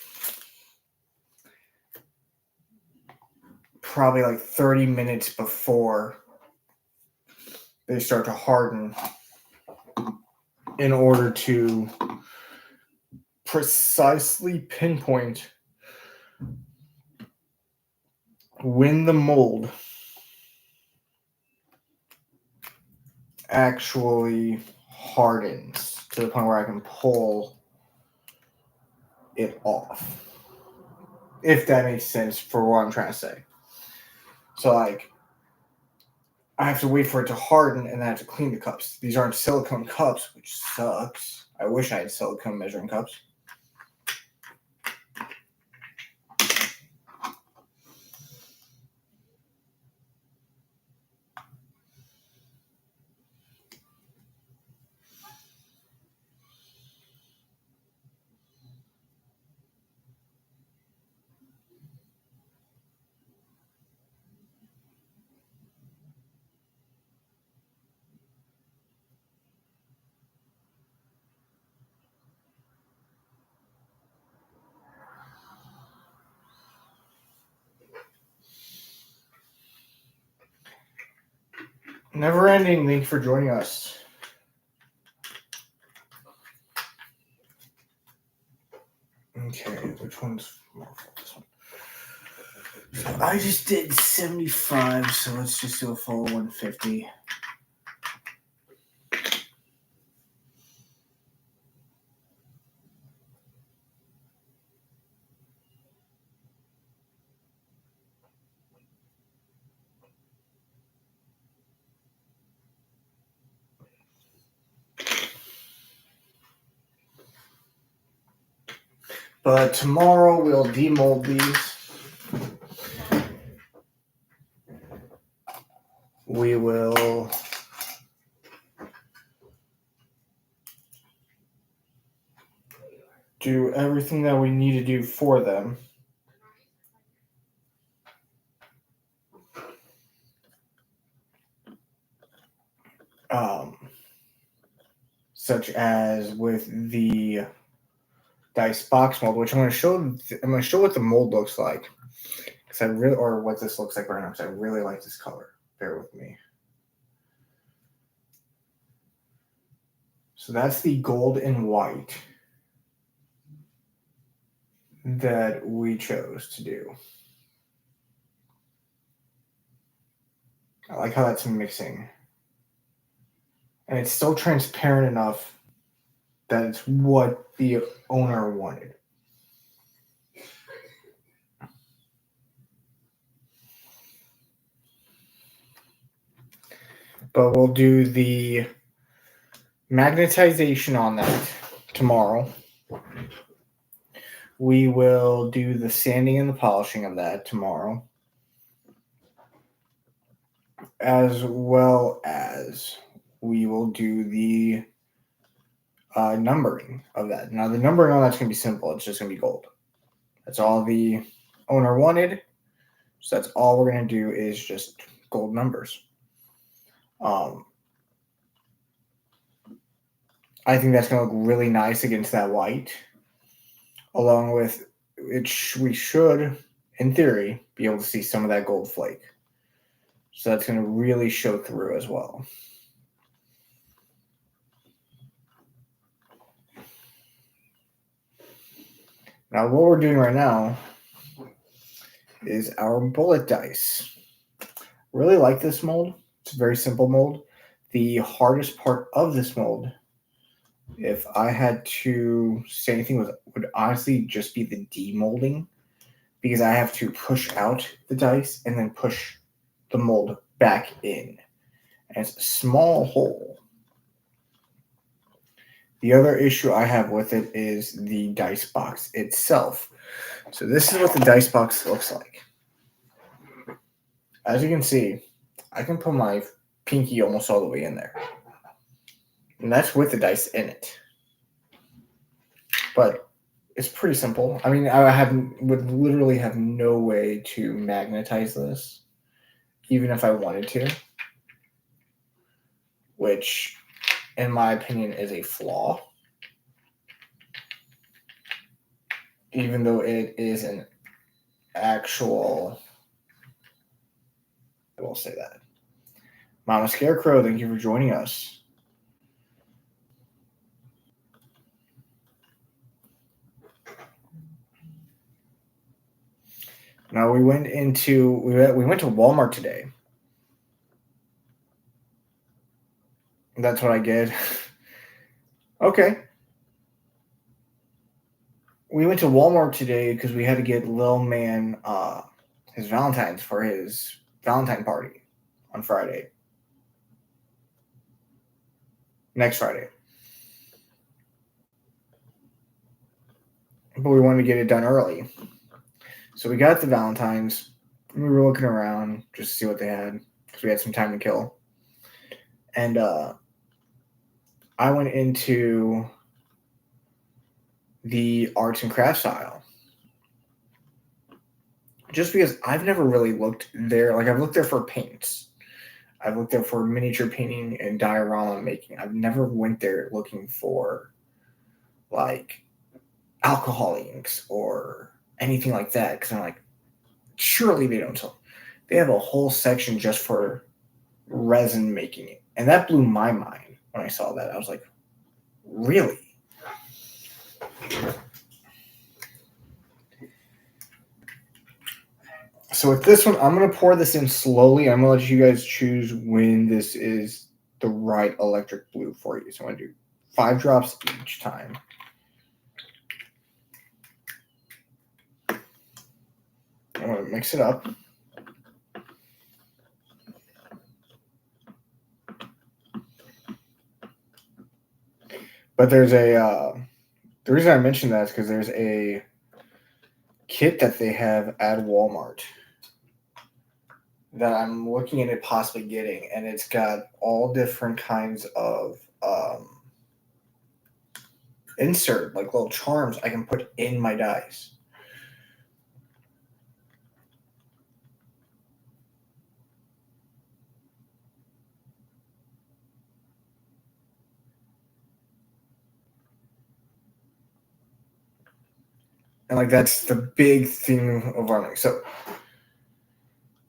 probably like 30 minutes before they start to harden in order to precisely pinpoint when the mold actually hardens to the point where I can pull it off. If that makes sense for what I'm trying to say. So like I have to wait for it to harden and then I have to clean the cups. These aren't silicone cups, which sucks. I wish I had silicone measuring cups. Never ending. Thank you for joining us. Okay, which one's more for this one? So I just did 75, so let's just do a full 150. But tomorrow we'll demold these. We will do everything that we need to do for them. Such as with the dice box mold, which I'm going to show. I'm going to show what the mold looks like, because I really, or what this looks like right now, because I really like this color. Bear with me. So that's the gold and white that we chose to do. I like how that's mixing. And it's still transparent enough that it's what the owner wanted. But we'll do the magnetization on that tomorrow. We will do the sanding and the polishing of that tomorrow, as well as we will do the numbering of that. Now, the numbering on that's going to be simple. It's just going to be gold. That's all the owner wanted. So that's all we're going to do is just gold numbers. I think that's going to look really nice against that white. Along with it, we should, in theory, be able to see some of that gold flake. So that's going to really show through as well. Now, what we're doing right now is our bullet dice. Really like this mold. It's a very simple mold. The hardest part of this mold, if I had to say anything, would honestly just be the demolding, because I have to push out the dice and then push the mold back in. And it's a small hole. The other issue I have with it is the dice box itself. So this is what the dice box looks like. As you can see, I can put my pinky almost all the way in there. And that's with the dice in it. But it's pretty simple. I mean, would literally have no way to magnetize this, even if I wanted to. Which, in my opinion, is a flaw. Even though it is an actual... I will say that. Mama Scarecrow, thank you for joining us. Now we went to Walmart today. That's what I get. Okay. We went to Walmart today because we had to get Lil Man his Valentine's for his Valentine party on Friday. Next Friday. But we wanted to get it done early. So we got the Valentine's. We were looking around just to see what they had because we had some time to kill. And I went into the arts and crafts aisle just because I've never really looked there. Like, I've looked there for paints. I've looked there for miniature painting and diorama making. I've never went there looking for, like, alcohol inks or anything like that, because I'm like, surely they don't sell. They have a whole section just for resin making it. And that blew my mind when I saw that. I was like, really? So with this one, I'm going to pour this in slowly. I'm going to let you guys choose when this is the right electric blue for you. So I'm going to do 5 drops each time. I'm going to mix it up. But there's the reason I mentioned that is because there's a kit that they have at Walmart that I'm looking into possibly getting, and it's got all different kinds of insert, like little charms I can put in my dice. And like that's the big thing of running. So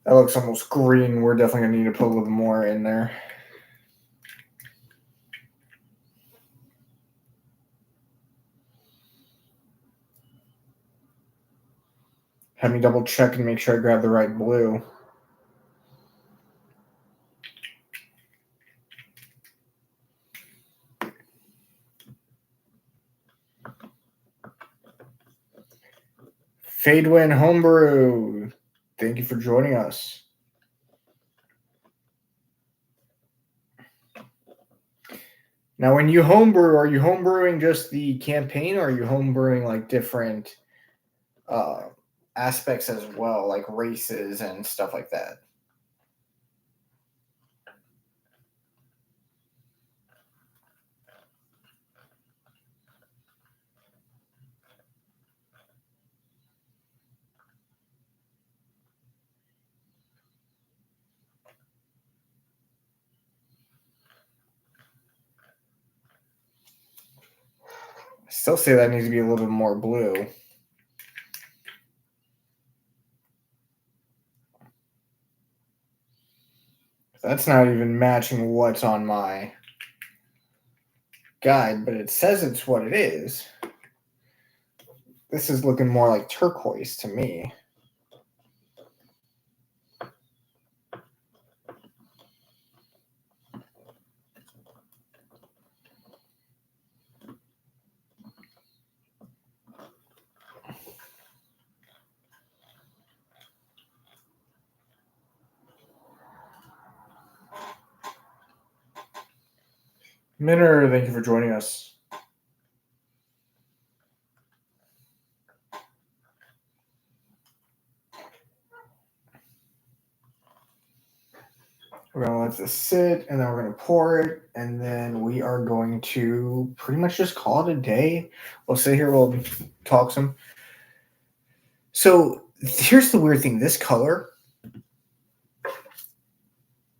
that looks almost green. We're definitely gonna need to put a little more in there. Have me double check and make sure I grab the right blue. Fadewin Homebrew, thank you for joining us. Now, when you homebrew, are you homebrewing just the campaign, or are you homebrewing like different aspects as well, like races and stuff like that? I still say that needs to be a little bit more blue. That's not even matching what's on my guide, but it says it's what it is. This is looking more like turquoise to me. Minner, thank you for joining us. We're going to let this sit, and then we're going to pour it, and then we are going to pretty much just call it a day. We'll sit here, we'll talk some. So here's the weird thing. This color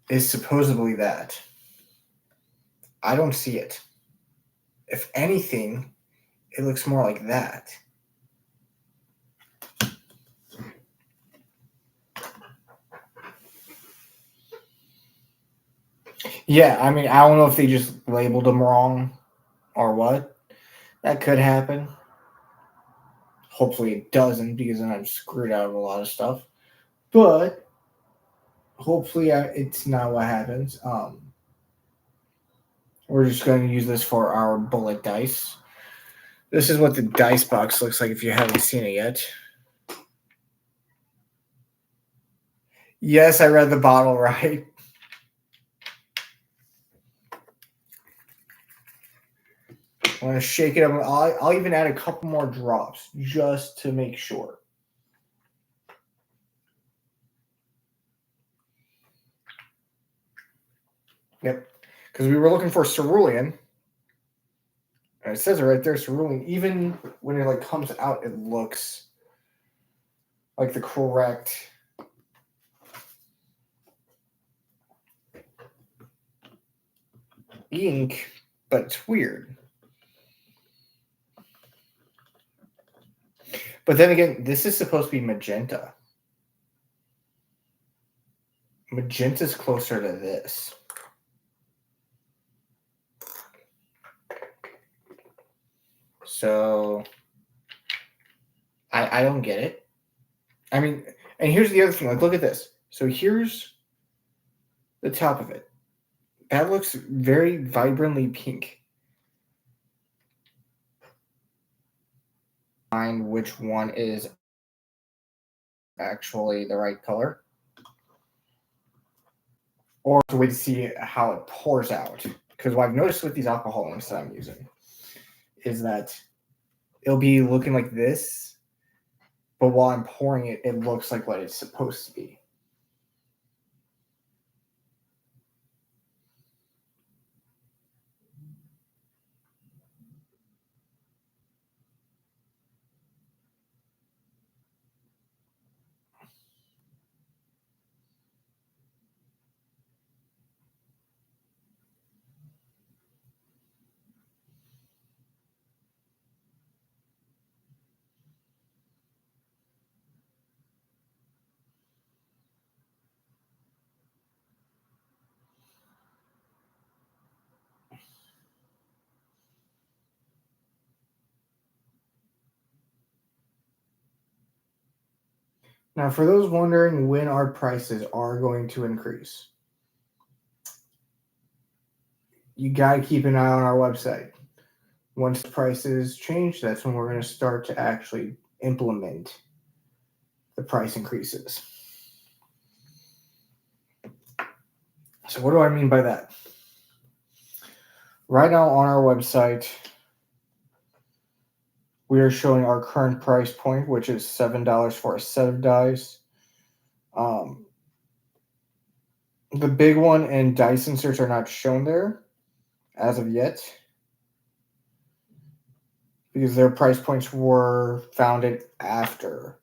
is supposedly that. I don't see it. If anything, it looks more like that. Yeah, I mean, I don't know if they just labeled them wrong or what. That could happen. Hopefully it doesn't, because then I'm screwed out of a lot of stuff. But hopefully it's not what happens. We're just going to use this for our bullet dice. This is what the dice box looks like if you haven't seen it yet. Yes, I read the bottle right. I'm going to shake it up. I'll even add a couple more drops just to make sure. Yep. Because we were looking for cerulean. And it says it right there, cerulean. Even when it comes out, it looks like the correct ink, but it's weird. But then again, this is supposed to be magenta. Magenta's closer to this. So I don't get it. I mean, and here's the other thing. Look at this. So here's the top of it. That looks very vibrantly pink. Find which one is actually the right color. Or to wait to see how it pours out. Because what I've noticed with these alcohol inks that I'm using is that it'll be looking like this, but while I'm pouring it, it looks like what it's supposed to be. Now, for those wondering when our prices are going to increase, you got to keep an eye on our website. Once the prices change, that's when we're going to start to actually implement the price increases. So what do I mean by that? Right now on our website, we are showing our current price point, which is $7 for a set of dice. The big one and dice inserts are not shown there as of yet, because their price points were founded after.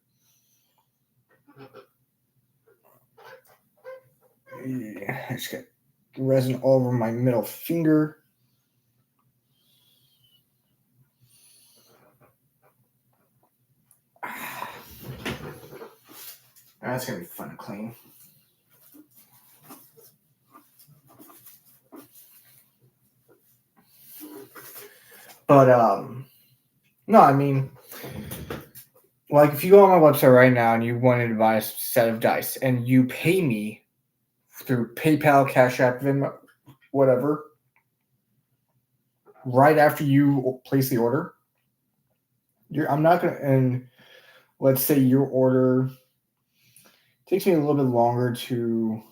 Yeah, I just got resin all over my middle finger. That's gonna be fun to clean. But no, I mean, like if you go on my website right now and you wanted to buy a set of dice and you pay me through PayPal, Cash App, Venmo, whatever, right after you place the order, I'm not gonna. And let's say your order takes me a little bit longer to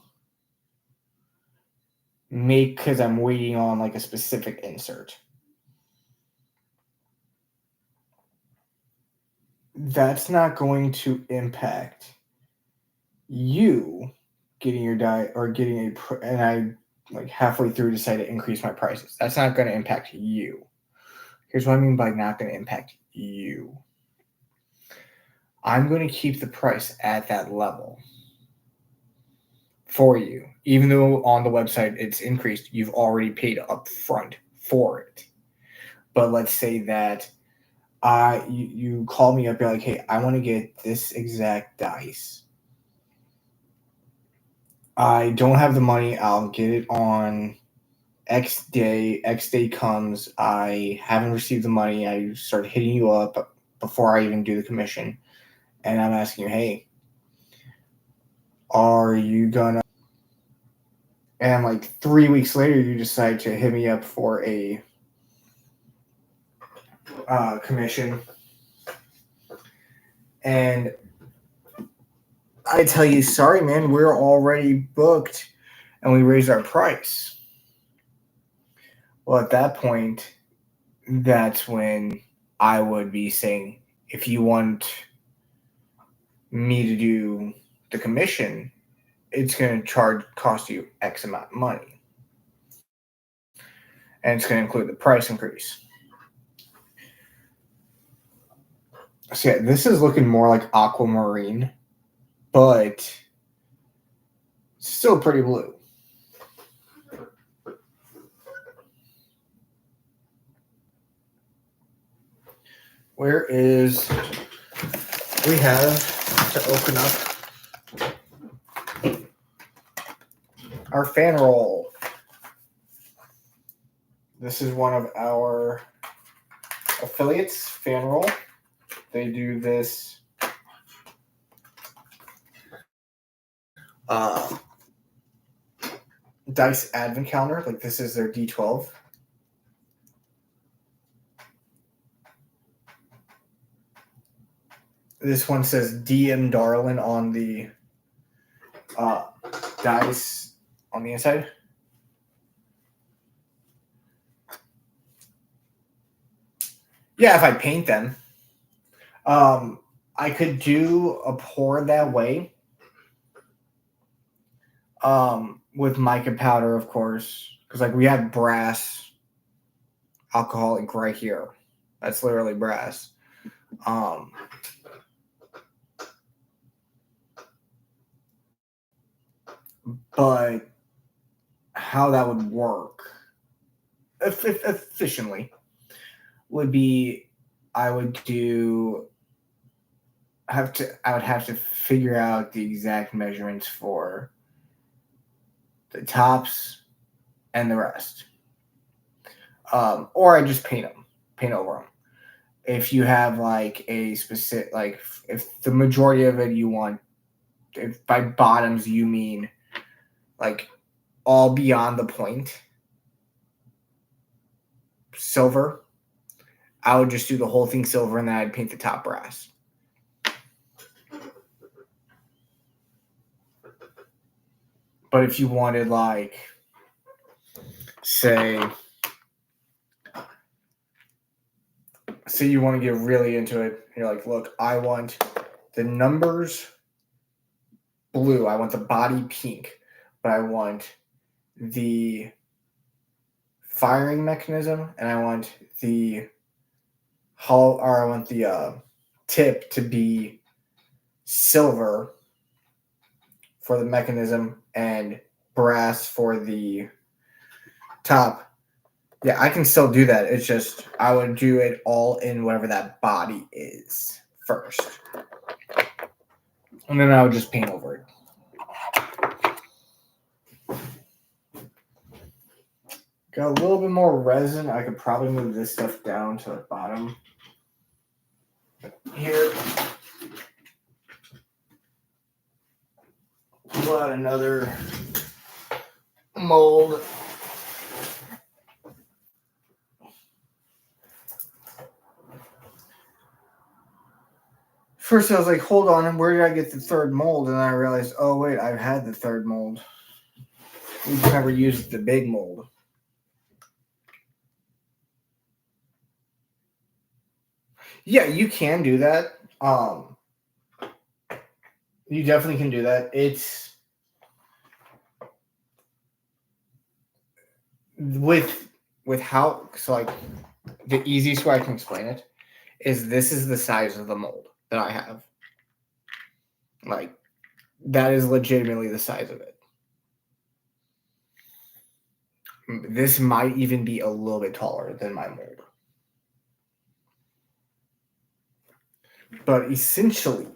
make because I'm waiting on like a specific insert. That's not going to impact you getting your diet or getting and I like halfway through decide to increase my prices. That's not going to impact you. Here's what I mean by not going to impact you. I'm going to keep the price at that level for you. Even though on the website it's increased, you've already paid up front for it. But let's say that you call me up, you're like, hey, I want to get this exact dice. I don't have the money. I'll get it on X day. X day comes. I haven't received the money. I start hitting you up before I even do the commission. And I'm asking you, hey, are you gonna? And like 3 weeks later, you decide to hit me up for a commission. And I tell you, sorry, man, we're already booked and we raised our price. Well, at that point, that's when I would be saying, if you want me to do the commission, it's going to cost you X amount of money. And it's going to include the price increase. So yeah, this is looking more like aquamarine, but still pretty blue. Where is, we have to open up our fan roll. This is one of our affiliates, Fan Roll. They do this dice advent calendar. Like this is their D12. This one says DM Darlin on the dice on the inside. Yeah, if I paint them. I could do a pour that way. With mica powder, of course. Because like we have brass alcoholic right here. That's literally brass. But how that would work efficiently would be I would have to figure out the exact measurements for the tops and the rest. Or I just paint over them. If you have like a specific, like if the majority of it you want, if by bottoms you mean like all beyond the point silver, I would just do the whole thing silver and then I'd paint the top brass. But if you wanted like, say you want to get really into it, and you're like, look, I want the numbers blue, I want the body pink, but I want the firing mechanism and I want the tip to be silver for the mechanism and brass for the top. Yeah, I can still do that. It's just I would do it all in whatever that body is first. And then I would just paint over it. Got a little bit more resin. I could probably move this stuff down to the bottom here. Pull out another mold. First, I was like, hold on, where did I get the third mold? And I realized, oh, wait, I've had the third mold. We've never used the big mold. Yeah, you can do that. You definitely can do that. It's with how, so like the easiest way I can explain it is this is the size of the mold that I have. Like, that is legitimately the size of it. This might even be a little bit taller than my mold. But essentially,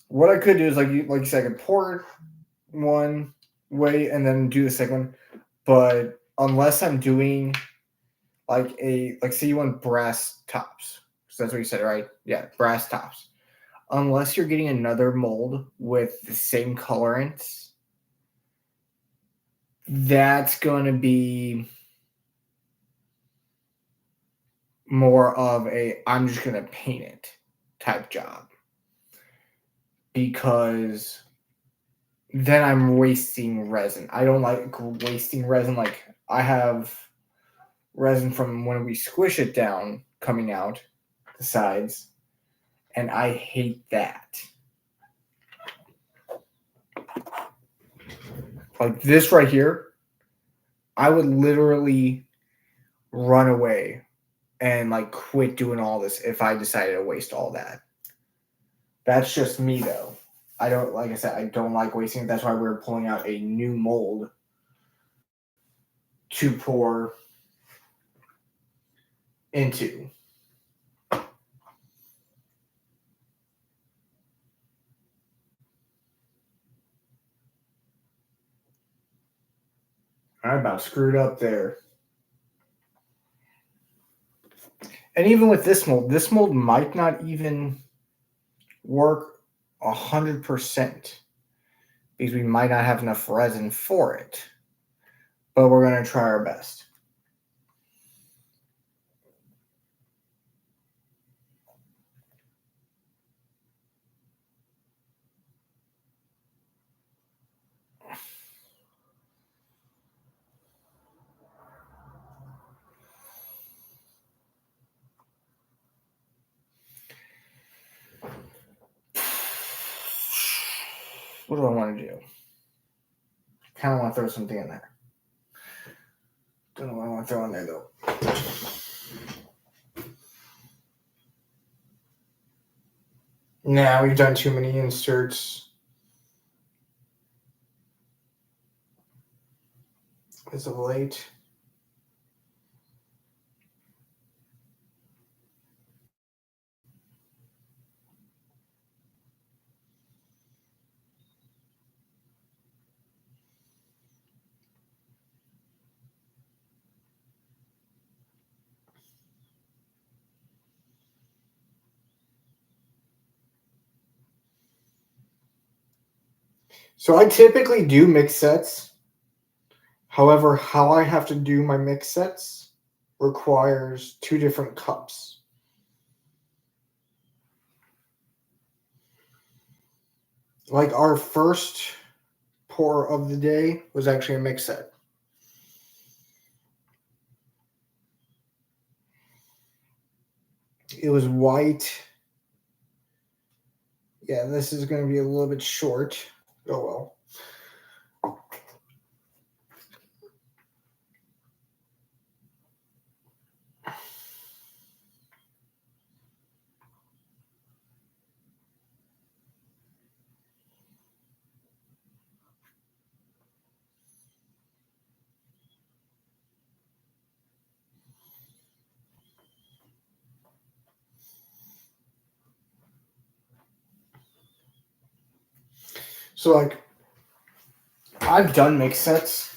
what I could do is like you said, I could pour it one way and then do the second one. But unless I'm doing like say you want brass tops, so that's what you said, right? Yeah, brass tops. Unless you're getting another mold with the same colorants, that's going to be more of a I'm just going to paint it type job, because then I'm wasting resin. I don't like wasting resin. Like, I have resin from when we squish it down coming out the sides, and I hate that. Like this right here, I would literally run away and like quit doing all this if I decided to waste all that. That's just me though. I don't, like I said, I don't like wasting it. That's why we're pulling out a new mold to pour into. I about screwed up there. And even with this mold might not even work 100% because we might not have enough resin for it. But we're going to try our best. What do I want to do? Kind of want to throw something in there. Don't know what I want to throw in there though. Nah, we've done too many inserts as of late. So I typically do mix sets. However, how I have to do my mix sets requires 2 different cups. Like our first pour of the day was actually a mix set. It was white. Yeah, this is going to be a little bit short. Oh well. So like, I've done mix sets.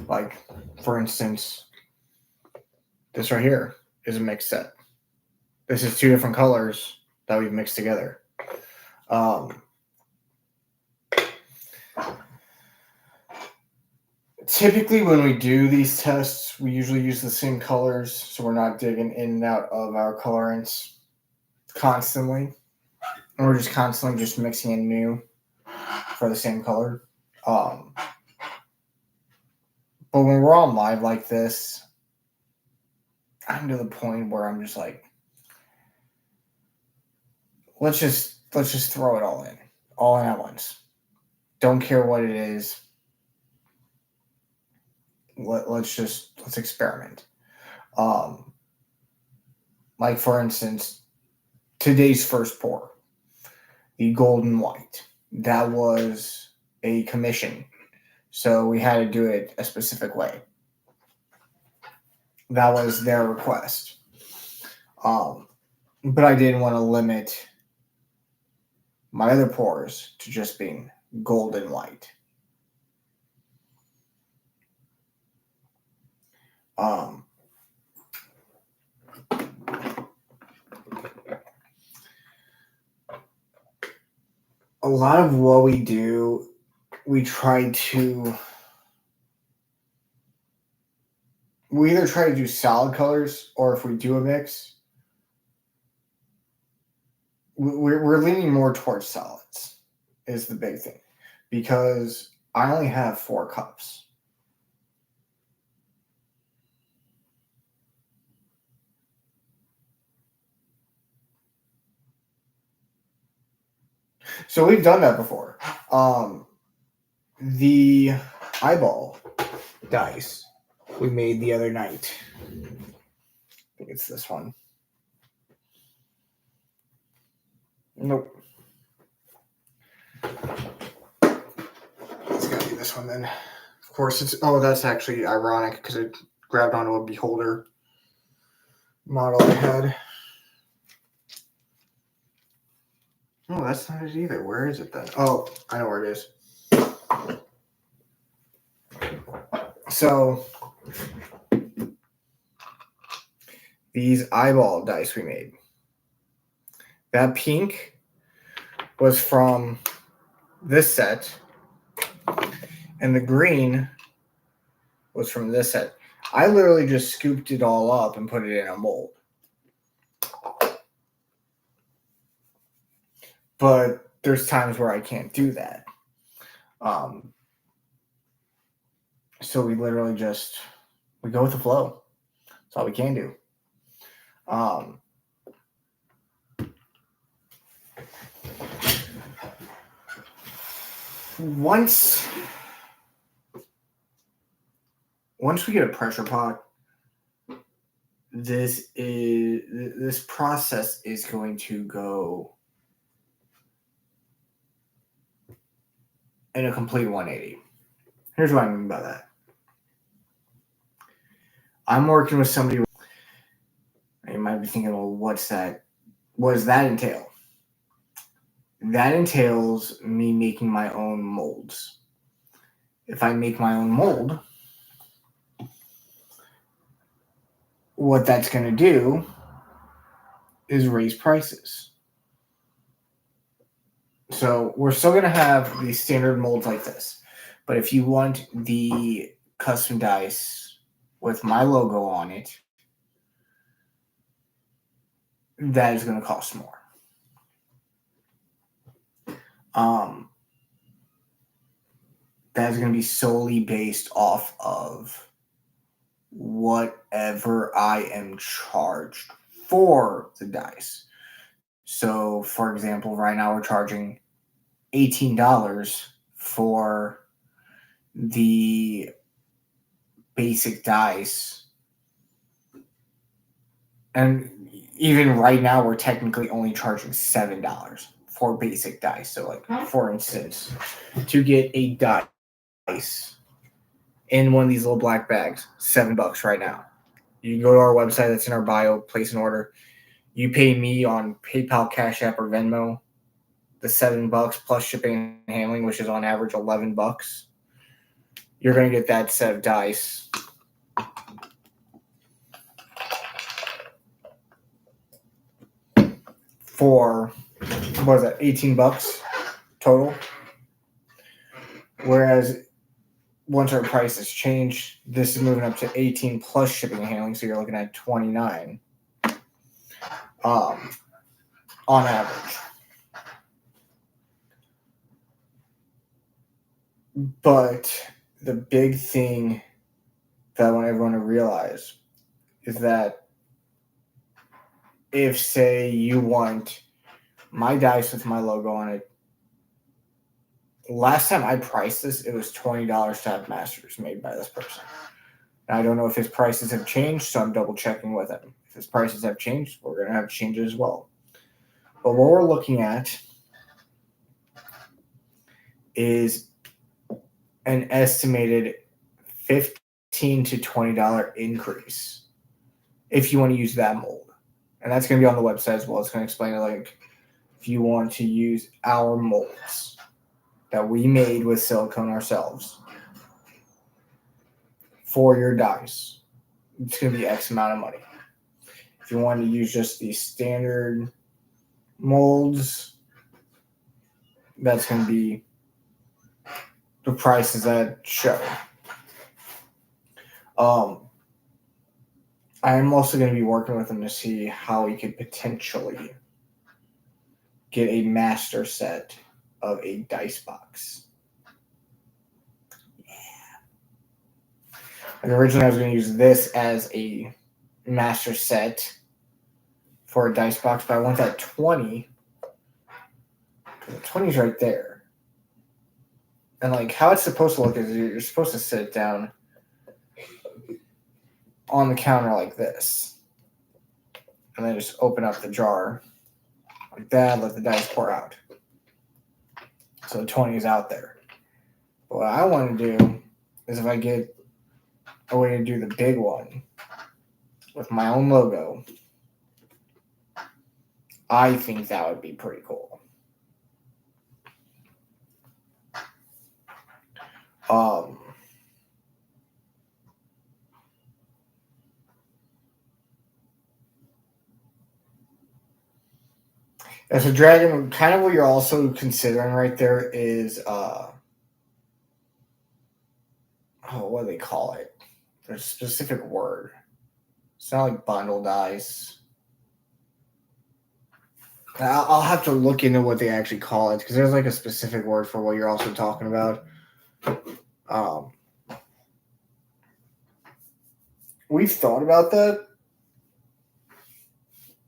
Like, for instance, this right here is a mix set. This is 2 different colors that we've mixed together. Typically, when we do these tests, we usually use the same colors, so we're not digging in and out of our colorants constantly. And we're just constantly just mixing in new for the same color. But when we're on live like this, I'm to the point where I'm just like, let's just throw it all in at once. Don't care what it is. Let's experiment. Like for instance, today's first pour, the golden white. That was a commission, so we had to do it a specific way. That was their request. But I didn't want to limit my other pours to just being golden white. A lot of what we do, we either try to do solid colors, or if we do a mix, we're leaning more towards solids is the big thing, because I only have 4 cups. So we've done that before. The eyeball dice we made the other night. I think it's this one. Nope. It's gotta be this one then. Of course, that's actually ironic because it grabbed onto a Beholder model I had. No, that's not it either. Where is it then? Oh, I know where it is. So, these eyeball dice we made. That pink was from this set, and the green was from this set. I literally just scooped it all up and put it in a mold. But there's times where I can't do that. So we literally we go with the flow. That's all we can do. Once we get a pressure pot, this process is going to go in a complete 180. Here's what I mean by that. I'm working with somebody. You might be thinking, well, what's that? What does that entail? That entails me making my own molds. If I make my own mold, what that's going to do is raise prices. So we're still going to have the standard molds like this. But if you want the custom dice with my logo on it, that is going to cost more. That is going to be solely based off of whatever I am charged for the dice. So, for example, right now we're charging $18 for the basic dice. And even right now, we're technically only charging $7 for basic dice. So, like, for instance, to get a dice in one of these little black bags, $7 right now. You can go to our website that's in our bio, place an order. You pay me on PayPal, Cash App, or Venmo the $7 plus shipping and handling, which is on average $11. You're going to get that set of dice. for, what is that, $18 total. Whereas once our prices change, this is moving up to 18 plus shipping and handling, so you're looking at 29 on average. But the big thing that I want everyone to realize is that if, say, you want my dice with my logo on it, last time I priced this, it was $20 to have masters made by this person. And I don't know if his prices have changed, so I'm double checking with him. If his prices have changed, we're going to have to change it as well. But what we're looking at is an estimated $15 to $20 increase if you want to use that mold. And that's going to be on the website as well. It's going to explain it, like, if you want to use our molds that we made with silicone ourselves for your dice, it's going to be X amount of money. If you want to use just the standard molds, that's going to be the prices that show. I'm also going to be working with them to see how we could potentially get a master set of a dice box. Yeah. And originally I was going to use this as a master set for a dice box, but I want that 20. The 20 is right there. And like how it's supposed to look is you're supposed to sit down on the counter like this. And then just open up the jar like that, let the dice pour out. So the 20 is out there. But what I want to do is if I get a way to do the big one with my own logo, I think that would be pretty cool. As a dragon, kind of what you're also considering right there is, what do they call it? There's a specific word. It's not like bundle dice. I'll have to look into what they actually call it because there's like a specific word for what you're also talking about. We've thought about that,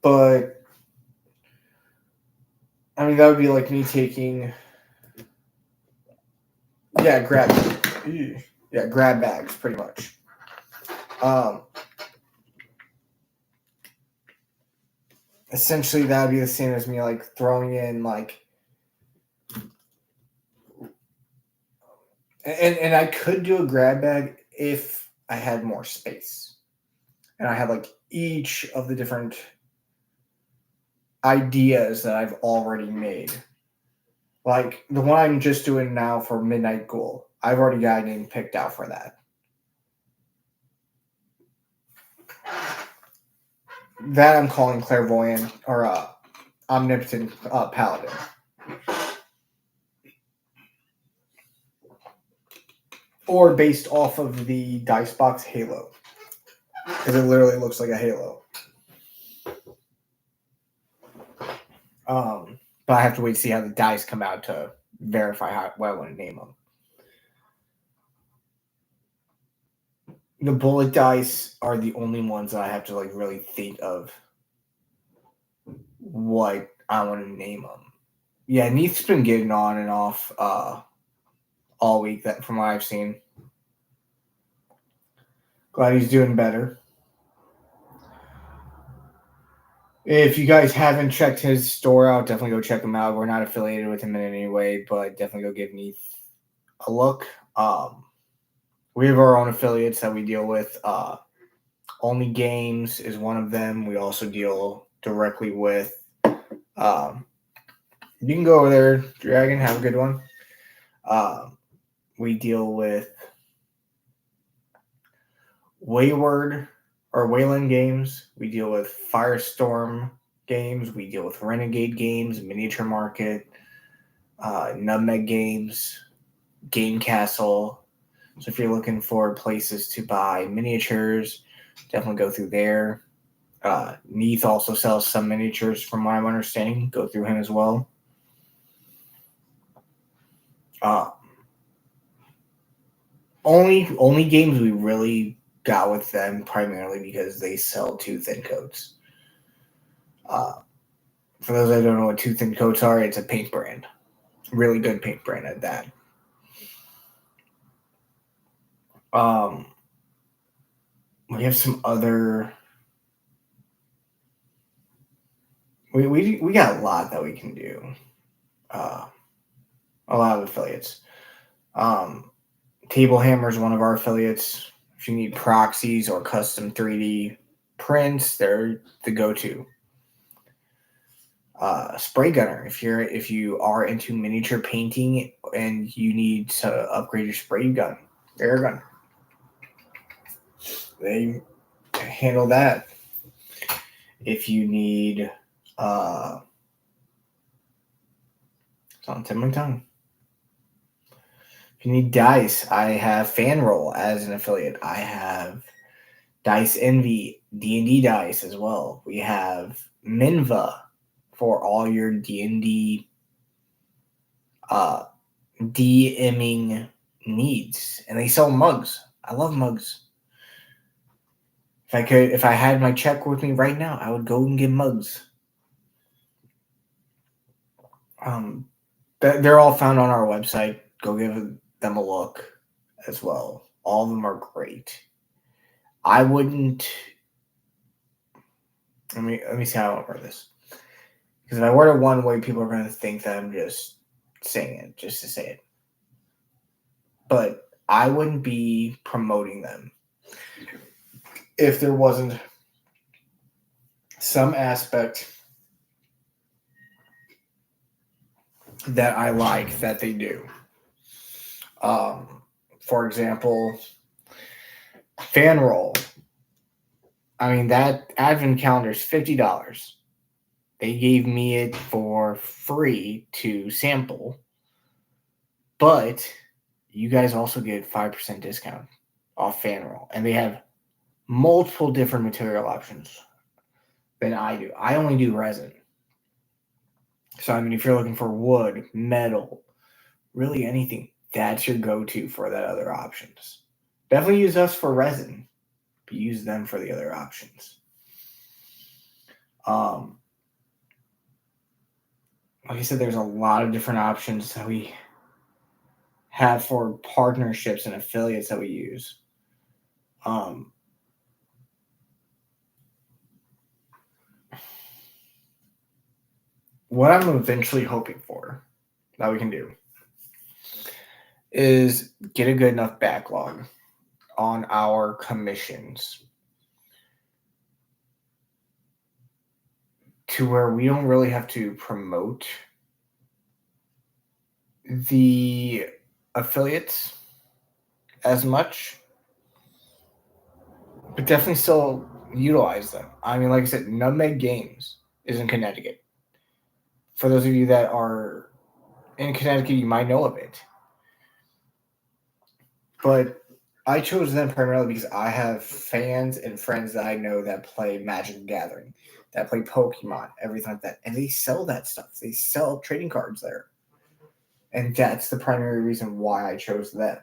but I mean that would be like me taking, grab bags pretty much. Essentially that would be the same as me like throwing in like, and I could do a grab bag if I had more space and I had like each of the different ideas that I've already made. Like the one I'm just doing now for Midnight Ghoul, I've already got a name picked out for that. That I'm calling Clairvoyant or Omnipotent Paladin. Or based off of the Dicebox Halo. Because it literally looks like a halo. But I have to wait to see how the dice come out to verify what I want to name them. The bullet dice are the only ones that I have to like really think of what I want to name them. Yeah, Neith's been getting on and off all week that from what I've seen. Glad he's doing better. If you guys haven't checked his store out, definitely go check him out. We're not affiliated with him in any way, but definitely go give Neith a look. We have our own affiliates that we deal with. Only Games is one of them. We also deal directly with. You can go over there, Dragon. Have a good one. We deal with Wayland Games. We deal with Firestorm games. We deal with Renegade Games, Miniature Market, Nutmeg Games, Game Castle. So if you're looking for places to buy miniatures, definitely go through there. Neath also sells some miniatures from what I'm understanding. Go through him as well. Only games we really got with them primarily because they sell Tooth and Coats. For those that don't know what Tooth and Coats are, it's a paint brand. Really good paint brand at that. We have some other. We got a lot that we can do. A lot of affiliates. Table Hammer is one of our affiliates. If you need proxies or custom 3D prints, they're the go-to. Spray Gunner, if you are into miniature painting and you need to upgrade your spray gun, air gun, they handle that. If you need it's on the tip of my tongue. If you need dice, I have Fanroll as an affiliate. I have Dice Envy D&D dice as well. We have Minva for all your D&D DMing needs, and they sell mugs. I love mugs. If I had my check with me right now, I would go and get mugs. They're all found on our website. Go give them a look as well. All of them are great. I wouldn't. Let me see how I word this. Because if I word it one way, people are going to think that I'm just saying it just to say it. But I wouldn't be promoting them if there wasn't some aspect that I like that they do. For example, Fanroll. I mean, that advent calendar is $50. They gave me it for free to sample, but you guys also get 5% discount off Fanroll, and they have multiple different material options than I do. I only do resin. So, I mean, if you're looking for wood, metal, really anything, that's your go-to for that other options. Definitely use us for resin, but use them for the other options. Like I said, there's a lot of different options that we have for partnerships and affiliates that we use. What I'm eventually hoping for that we can do is get a good enough backlog on our commissions to where we don't really have to promote the affiliates as much, but definitely still utilize them. I mean, like I said, Nutmeg Games is in Connecticut. For those of you that are in Connecticut, you might know of it. But I chose them primarily because I have fans and friends that I know that play Magic the Gathering, that play Pokemon, everything like that. And they sell that stuff. They sell trading cards there. And that's the primary reason why I chose them.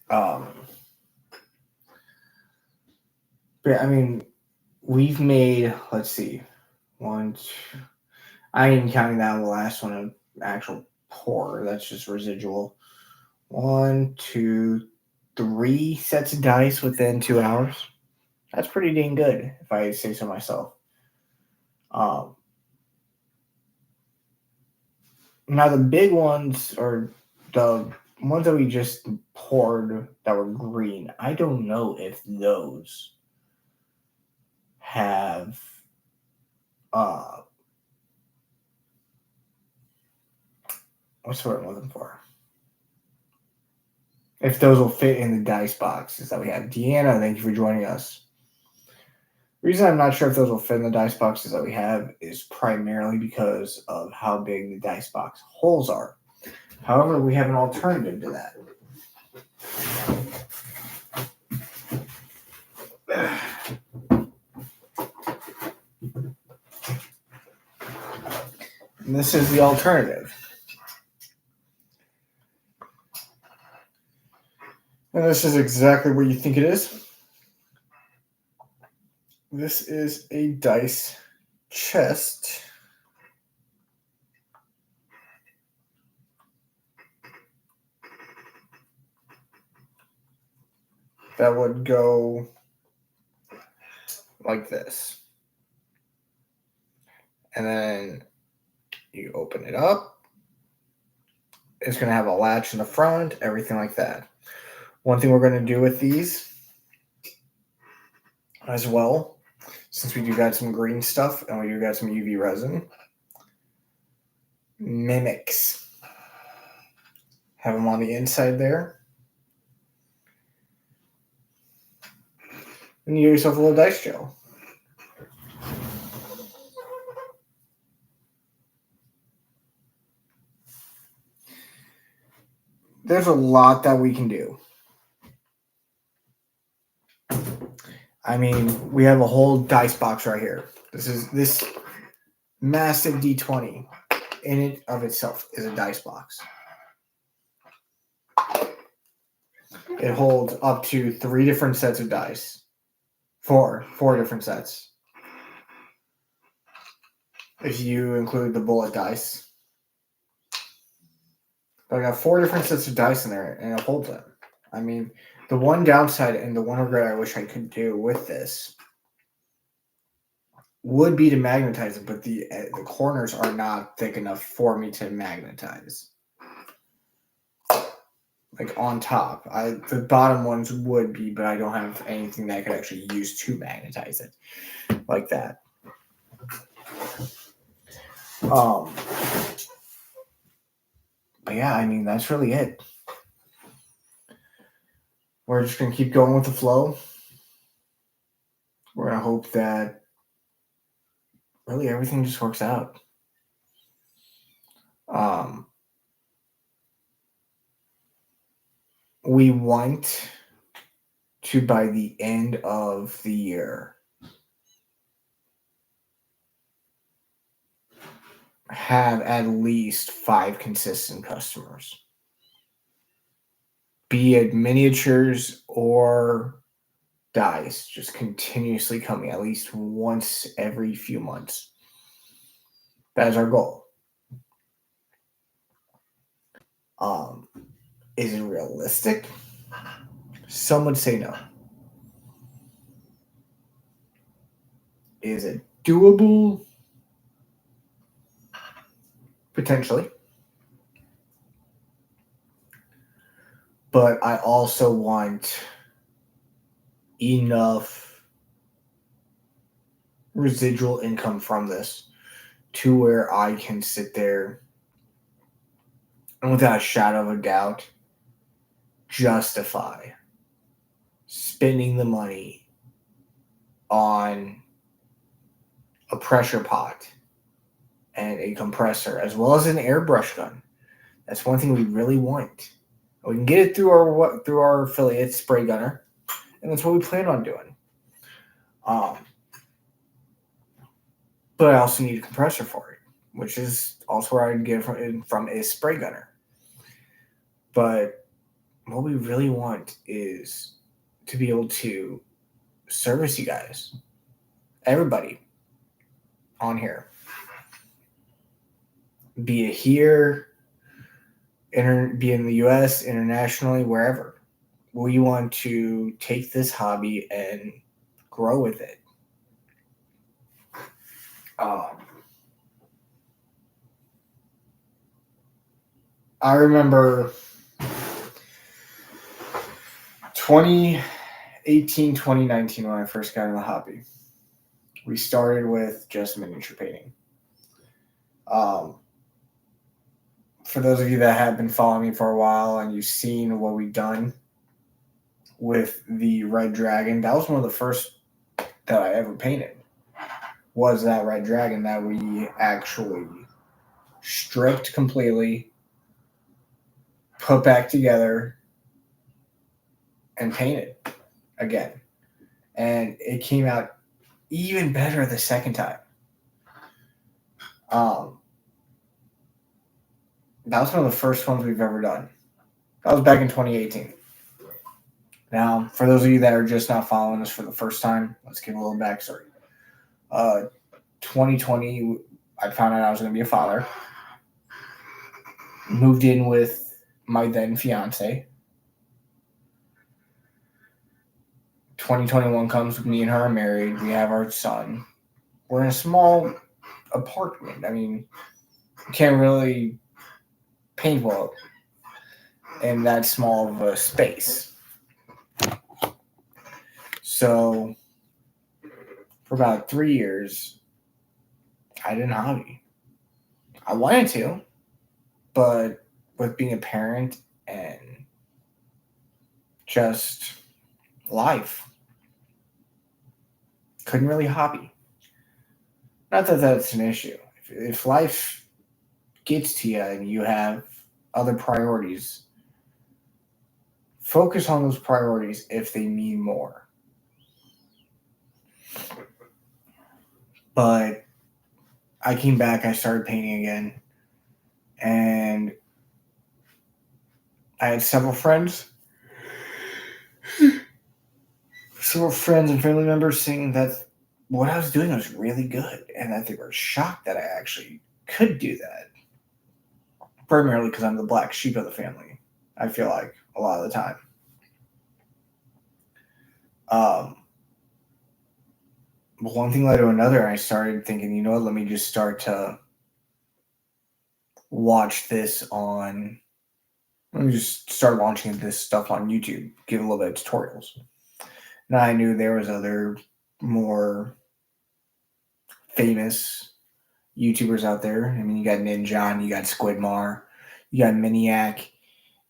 But I mean, we've made, let's see, one, two, I ain't even counting that the last one of actual pour. That's just residual. 1, 2, 3 sets of dice within 2 hours. That's pretty dang good, if I say so myself. Now the big ones, or the ones that we just poured that were green, I don't know if those have what's the word I'm looking for? If those will fit in the dice boxes that we have. Deanna, thank you for joining us. The reason I'm not sure if those will fit in the dice boxes that we have is primarily because of how big the dice box holes are. However, we have an alternative to that. And this is the alternative. And this is exactly what you think it is. This is a dice chest. That would go like this. And then you open it up. It's going to have a latch in the front, everything like that. One thing we're going to do with these as well, since we do got some green stuff and we do got some UV resin, mimics. Have them on the inside there. And you get yourself a little dice gel. There's a lot that we can do. I mean, we have a whole dice box right here. This massive D20 in it of itself is a dice box. It holds up to 3 different sets of dice. Four different sets. If you include the bullet dice. But I got 4 different sets of dice in there, and it holds them. I mean, the one downside and the one regret I wish I could do with this would be to magnetize it, but the corners are not thick enough for me to magnetize. Like on top. The bottom ones would be, but I don't have anything that I could actually use to magnetize it like that. But yeah, I mean, that's really it. We're just going to keep going with the flow. We're going to hope that really everything just works out. We want to, by the end of the year, have at least 5 consistent customers. Be it miniatures or dice, just continuously coming at least once every few months. That is our goal. Is it realistic? Some would say no. Is it doable? Potentially. But I also want enough residual income from this to where I can sit there and without a shadow of a doubt justify spending the money on a pressure pot and a compressor as well as an airbrush gun. That's one thing we really want. We can get it through our affiliate Spray Gunner, and that's what we plan on doing. But I also need a compressor for it, which is also where I'd get it from a Spray Gunner. But what we really want is to be able to service you guys, everybody on here, be it here, be in the U.S., internationally, wherever. We want to take this hobby and grow with it. I remember 2018, 2019 when I first got in the hobby. We started with just miniature painting. For those of you that have been following me for a while and you've seen what we've done with the Red Dragon, that was one of the first that I ever painted was that red dragon that we actually stripped completely, put back together, and painted again. And it came out even better the second time. That was one of the first ones we've ever done. That was back in 2018. Now, for those of you that are just now following us for the first time, let's give a little backstory. 2020, I found out I was going to be a father. Moved in with my then fiance. 2021 comes, me and her are married. We have our son. We're in a small apartment. I mean, you can't really paint well in that small of a space. So, for about 3 years, I didn't hobby. I wanted to, but with being a parent and just life, couldn't really hobby. Not that that's an issue. If life gets to you and you have other priorities, focus on those priorities if they mean more. But I came back, I started painting again, and I had several friends and family members saying that what I was doing was really good and that they were shocked that I actually could do that. Primarily because I'm the black sheep of the family, I feel like, a lot of the time. One thing led to another, and I started thinking, you know what, let me just start to watch this on, let me just start launching this stuff on YouTube, give a little bit of tutorials. Now I knew there was other more famous YouTubers out there. I mean, you got Ninjon, you got Squidmar, you got Miniac,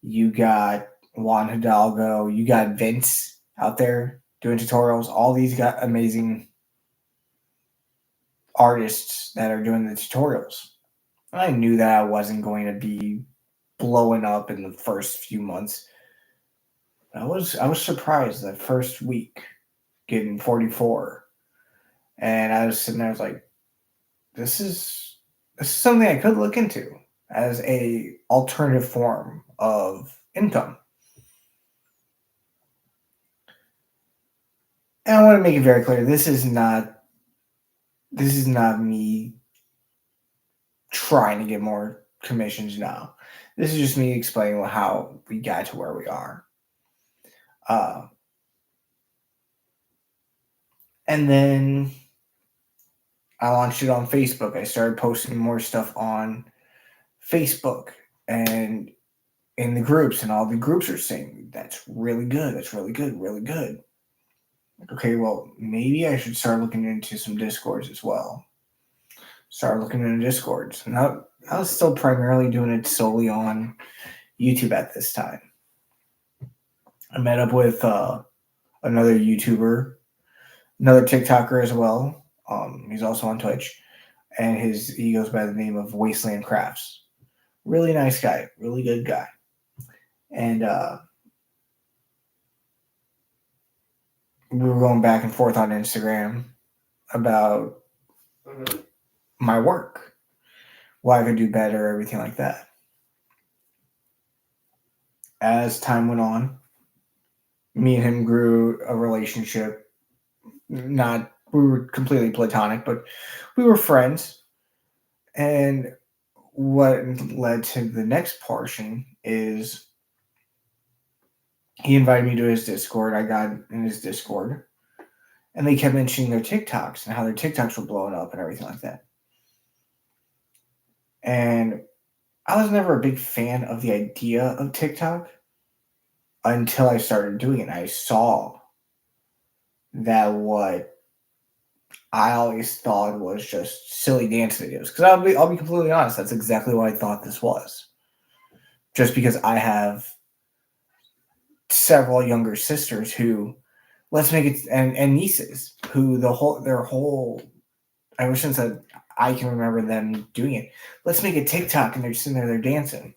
you got Juan Hidalgo, you got Vince out there doing tutorials. All these got amazing artists that are doing the tutorials. I knew that I wasn't going to be blowing up in the first few months. I was surprised that first week getting 44. And I was sitting there, I was like, this is something I could look into as a alternative form of income. And I want to make it very clear, this is not me trying to get more commissions now. This is just me explaining how we got to where we are. And then I launched it on Facebook. I started posting more stuff on Facebook and in the groups, and all the groups are saying, that's really good. That's really good. Really good. Okay, well, maybe I should start looking into some Discords as well. Start looking into Discords. And I was still primarily doing it solely on YouTube at this time. I met up with another YouTuber, another TikToker as well. He's also on Twitch, and he goes by the name of Wasteland Crafts. Really nice guy, really good guy. And we were going back and forth on Instagram about my work, what I could do better, everything like that. As time went on, me and him grew a relationship. We were completely platonic, but we were friends. And what led to the next portion is he invited me to his Discord. I got in his Discord, and they kept mentioning their TikToks and how their TikToks were blowing up and everything like that. And I was never a big fan of the idea of TikTok until I started doing it. I saw that what I always thought was just silly dance videos. Because I'll be completely honest, that's exactly what I thought this was. Just because I have several younger sisters who, let's make it, and nieces who their whole ever since I can remember them doing it. Let's make a TikTok, and they're sitting there, they're dancing.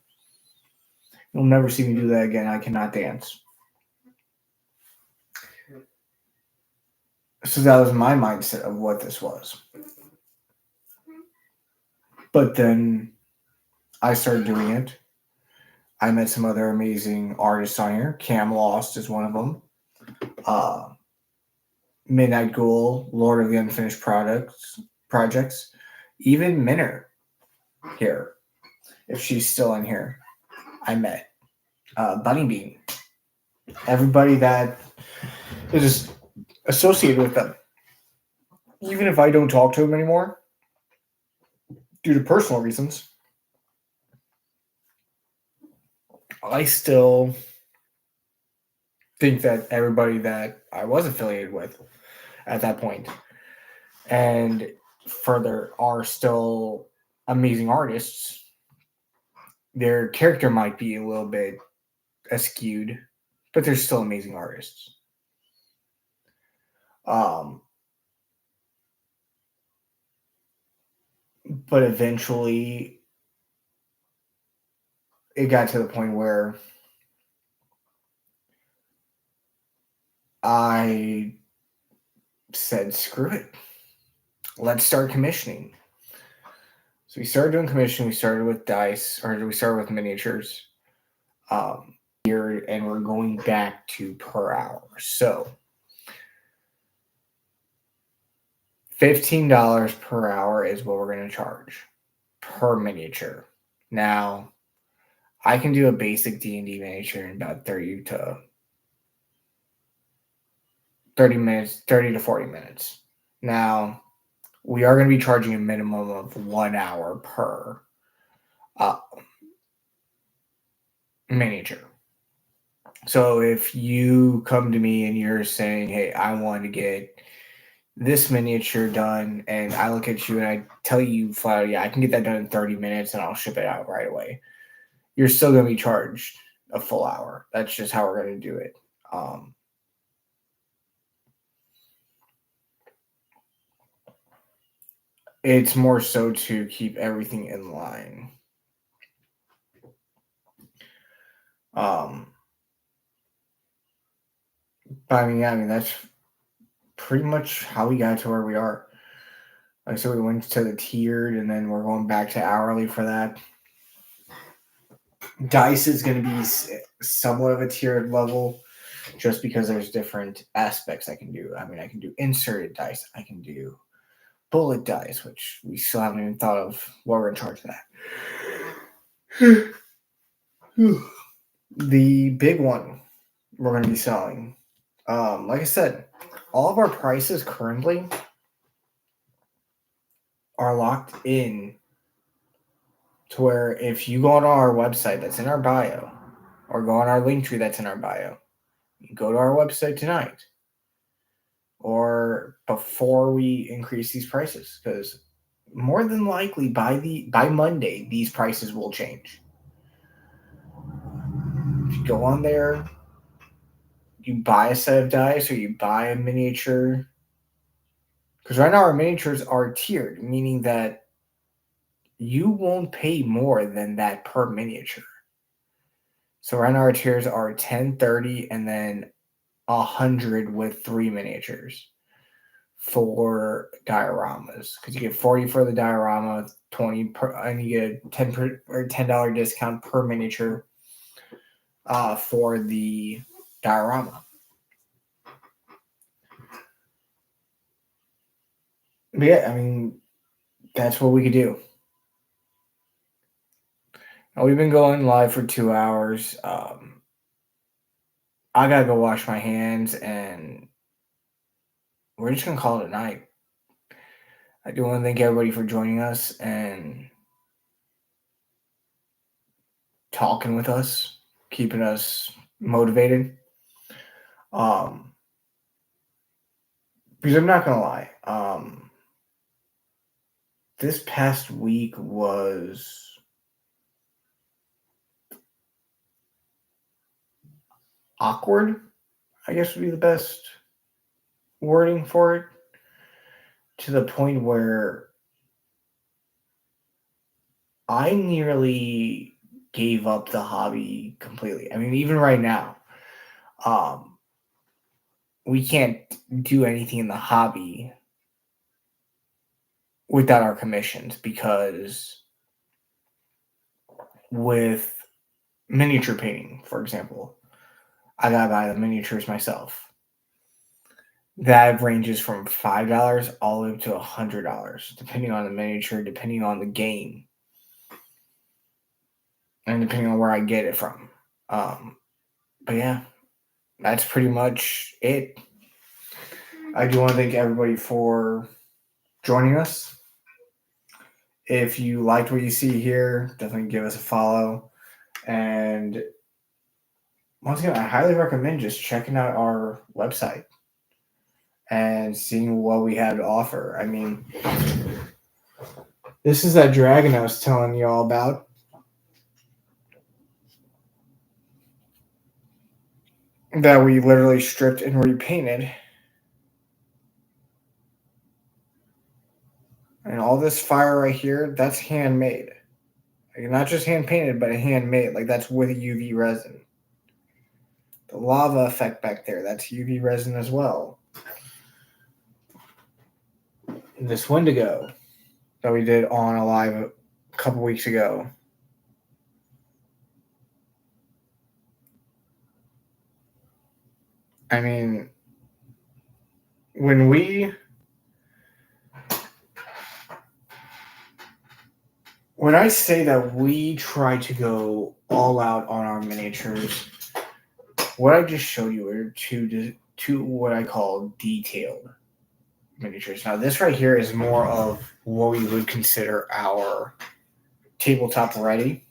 You'll never see me do that again. I cannot dance. So that was my mindset of what this was. But then I started doing it. I met some other amazing artists on here. Cam Lost is one of them. Midnight Ghoul, Lord of the Unfinished projects. Even Minner here, if she's still in here. I met Bunny Bean. Everybody that is associated with them. Even if I don't talk to them anymore, due to personal reasons, I still think that everybody that I was affiliated with at that point and further are still amazing artists. Their character might be a little bit askewed, but they're still amazing artists. But eventually it got to the point where I said, screw it. Let's start commissioning. So we started doing commissioning. We started with dice, or we started with miniatures. Here, and we're going back to per hour. So $15 per hour is what we're going to charge per miniature. Now, I can do a basic D&D miniature in about 30 to 40 minutes. Now, we are going to be charging a minimum of 1 hour per miniature. So if you come to me and you're saying, hey, I want to get this miniature done, and I look at you and I tell you flat out, yeah, I can get that done in 30 minutes and I'll ship it out right away. You're still going to be charged a full hour. That's just how we're going to do it. It's more so to keep everything in line. I mean, that's pretty much how we got to where we are. Like, so we went to the tiered, and then we're going back to hourly for that. Dice is going to be somewhat of a tiered level, just because there's different aspects I can do. I mean, I can do inserted dice. I can do bullet dice, which we still haven't even thought of what we're in charge of that. The big one we're going to be selling. Like I said, all of our prices currently are locked in to where if you go on our website that's in our bio, or go on our link tree that's in our bio, you go to our website tonight or before we increase these prices, because more than likely by Monday these prices will change. If you go on there, you buy a set of dice or you buy a miniature, because right now our miniatures are tiered, meaning that you won't pay more than that per miniature. So right now our tiers are 10, 30, and then 100 with 3 miniatures for dioramas, because you get 40 for the diorama, 20 per, and you get a $10 discount per miniature for the diorama. But yeah, I mean, that's what we could do. Now, we've been going live for 2 hours. I gotta go wash my hands, and we're just gonna call it a night. I do want to thank everybody for joining us and talking with us, keeping us motivated. Because I'm not gonna lie, this past week was awkward, I guess would be the best wording for it. to the point where I nearly gave up the hobby completely. I mean, even right now, we can't do anything in the hobby without our commissions, because with miniature painting, for example, I gotta buy the miniatures myself. That ranges from $5 all the way up to $100, depending on the miniature, depending on the game, and depending on where I get it from. But yeah, that's pretty much it. I do want to thank everybody for joining us. If you liked what you see here, definitely give us a follow. And once again, I highly recommend just checking out our website and seeing what we have to offer. I mean, this is that dragon I was telling you all about. That we literally stripped and repainted. And all this fire right here, that's handmade. Like, not just hand painted, but handmade. Like, that's with UV resin. The lava effect back there, that's UV resin as well. This Wendigo that we did on a live a couple weeks ago. I mean, when I say that we try to go all out on our miniatures, what I just showed you are two what I call detailed miniatures. Now, this right here is more of what we would consider our tabletop ready.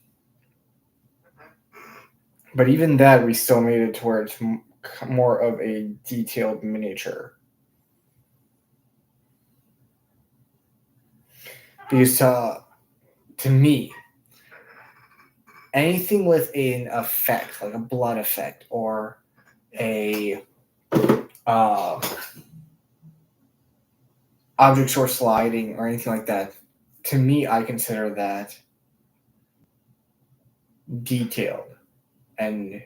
But even that, we still made it to where it's more of a detailed miniature. Because to me, anything with an effect, like a blood effect or a object source sliding or anything like that, to me, I consider that detailed and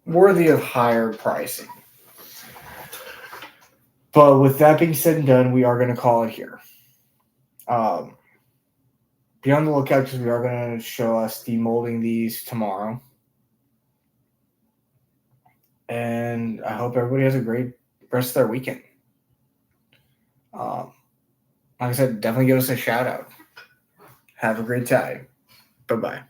worthy of higher pricing. But with that being said and done, we are going to call it here. Be on the lookout, because we are going to show us demolding these tomorrow. And I hope everybody has a great rest of their weekend. Like I said, definitely give us a shout out. Have a great time. Bye-bye.